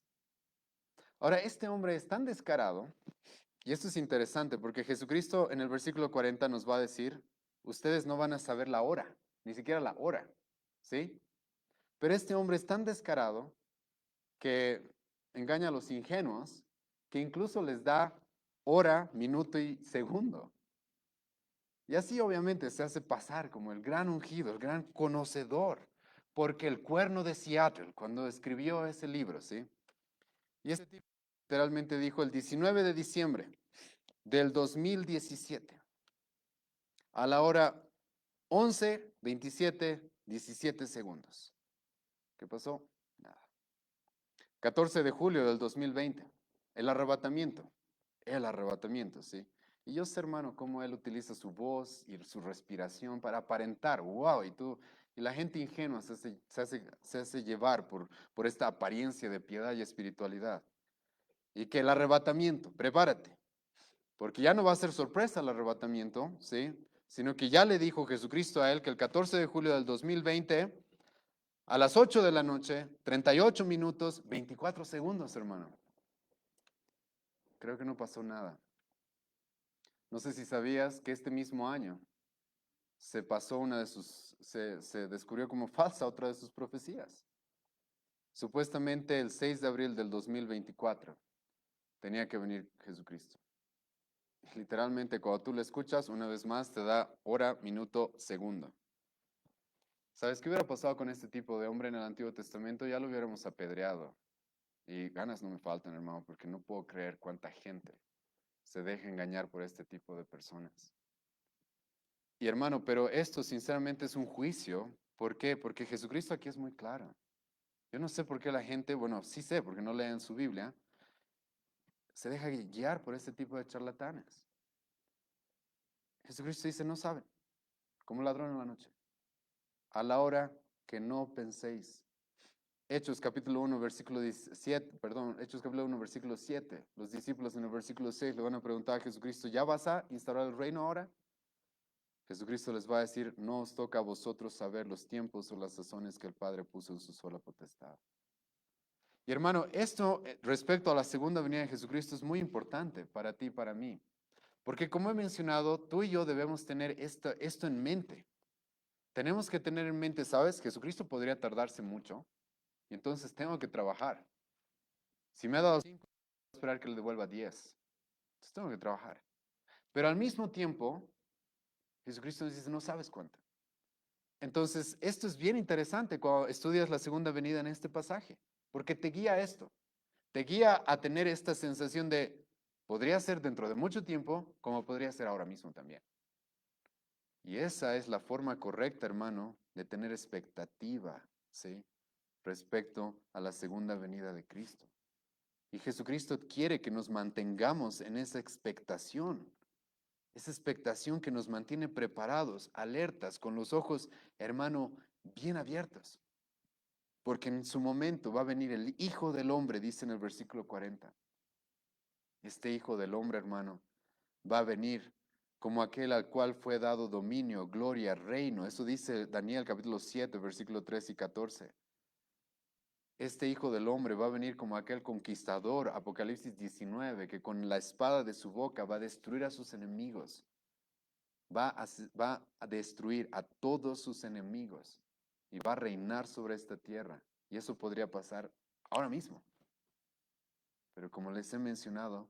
Ahora, este hombre es tan descarado, y esto es interesante, porque Jesucristo en el versículo 40 nos va a decir, ustedes no van a saber la hora, ni siquiera la hora, ¿sí? Pero este hombre es tan descarado que engaña a los ingenuos, que incluso les da hora, minuto y segundo. Y así obviamente se hace pasar como el gran ungido, el gran conocedor, porque el cuerno de Seattle, cuando escribió ese libro, ¿sí? Y ese tipo literalmente dijo el 19 de diciembre del 2017, a la hora 11:27:17. ¿Qué pasó? Nada. 14 de julio del 2020, el arrebatamiento, ¿sí? Y yo sé, hermano, cómo él utiliza su voz y su respiración para aparentar, wow, y la gente ingenua se hace llevar por esta apariencia de piedad y espiritualidad. Y que el arrebatamiento, prepárate, porque ya no va a ser sorpresa el arrebatamiento, ¿sí? Sino que ya le dijo Jesucristo a él que el 14 de julio del 2020, a las 8 de la noche, 38 minutos, 24 segundos, hermano. Creo que no pasó nada. No sé si sabías que este mismo año se descubrió como falsa otra de sus profecías. Supuestamente el 6 de abril del 2024 tenía que venir Jesucristo. Literalmente, cuando tú le escuchas, una vez más te da hora, minuto, segundo. ¿Sabes qué hubiera pasado con este tipo de hombre en el Antiguo Testamento? Ya lo hubiéramos apedreado. Y ganas no me faltan, hermano, porque no puedo creer cuánta gente se deja engañar por este tipo de personas. Y hermano, pero esto sinceramente es un juicio. ¿Por qué? Porque Jesucristo aquí es muy claro. Yo no sé por qué la gente, bueno, sí sé, porque no leen su Biblia, se deja guiar por este tipo de charlatanes. Jesucristo dice, no saben, como ladrón en la noche, a la hora que no penséis. Hechos capítulo 1, versículo 17, perdón, Hechos capítulo 1, versículo 7. Los discípulos en el versículo 6 le van a preguntar a Jesucristo, ¿ya vas a instaurar el reino ahora? Jesucristo les va a decir, no os toca a vosotros saber los tiempos o las sazones que el Padre puso en su sola potestad. Y hermano, esto respecto a la segunda venida de Jesucristo es muy importante para ti y para mí. Porque como he mencionado, tú y yo debemos tener esto en mente. Tenemos que tener en mente, ¿sabes? Jesucristo podría tardarse mucho y entonces tengo que trabajar. Si me ha dado 5, voy a esperar que le devuelva 10. Entonces tengo que trabajar. Pero al mismo tiempo, Jesucristo nos dice, no sabes cuánto. Entonces, esto es bien interesante cuando estudias la segunda venida en este pasaje, porque te guía a esto. Te guía a tener esta sensación de, podría ser dentro de mucho tiempo, como podría ser ahora mismo también. Y esa es la forma correcta, hermano, de tener expectativa, ¿sí? Respecto a la segunda venida de Cristo. Y Jesucristo quiere que nos mantengamos en esa expectación que nos mantiene preparados, alertas, con los ojos, hermano, bien abiertos. Porque en su momento va a venir el Hijo del Hombre, dice en el versículo 40. Este Hijo del Hombre, hermano, va a venir como aquel al cual fue dado dominio, gloria, reino. Eso dice Daniel capítulo 7, versículo 3 y 14. Este Hijo del Hombre va a venir como aquel conquistador, Apocalipsis 19, que con la espada de su boca va a destruir a sus enemigos. Va a destruir a todos sus enemigos y va a reinar sobre esta tierra. Y eso podría pasar ahora mismo. Pero como les he mencionado,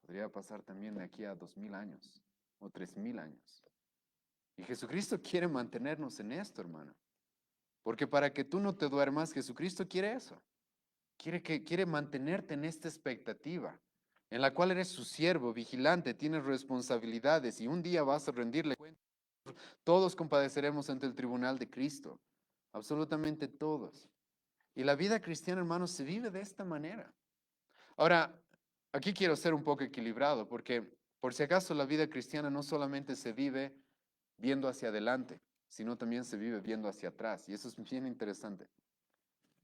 podría pasar también de aquí a 2000 años o 3000 años. Y Jesucristo quiere mantenernos en esto, hermano. Porque para que tú no te duermas, Jesucristo quiere eso. Quiere mantenerte en esta expectativa, en la cual eres su siervo, vigilante, tienes responsabilidades y un día vas a rendirle cuenta. Todos compadeceremos ante el tribunal de Cristo, absolutamente todos. Y la vida cristiana, hermanos, se vive de esta manera. Ahora, aquí quiero ser un poco equilibrado, porque por si acaso la vida cristiana no solamente se vive viendo hacia adelante, sino también se vive viendo hacia atrás. Y eso es bien interesante.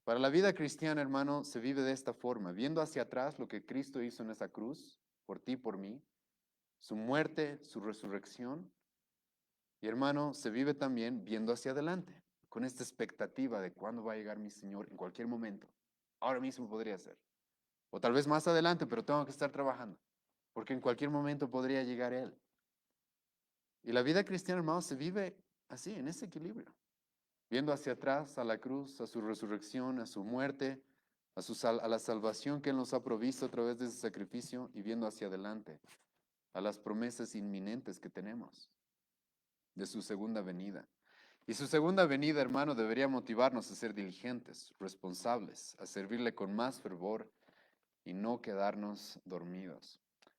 Para la vida cristiana, hermano, se vive de esta forma, viendo hacia atrás lo que Cristo hizo en esa cruz, por ti, por mí, su muerte, su resurrección. Y hermano, se vive también viendo hacia adelante, con esta expectativa de cuándo va a llegar mi Señor en cualquier momento. Ahora mismo podría ser. O tal vez más adelante, pero tengo que estar trabajando, porque en cualquier momento podría llegar Él. Y la vida cristiana, hermano, se vive así, en ese equilibrio. Viendo hacia atrás a la cruz, a su resurrección, a su muerte, a la salvación que Él nos ha provisto a través de ese sacrificio y viendo hacia adelante, a las promesas inminentes que tenemos de su segunda venida. Y su segunda venida, hermano, debería motivarnos a ser diligentes, responsables, a servirle con más fervor y no quedarnos dormidos.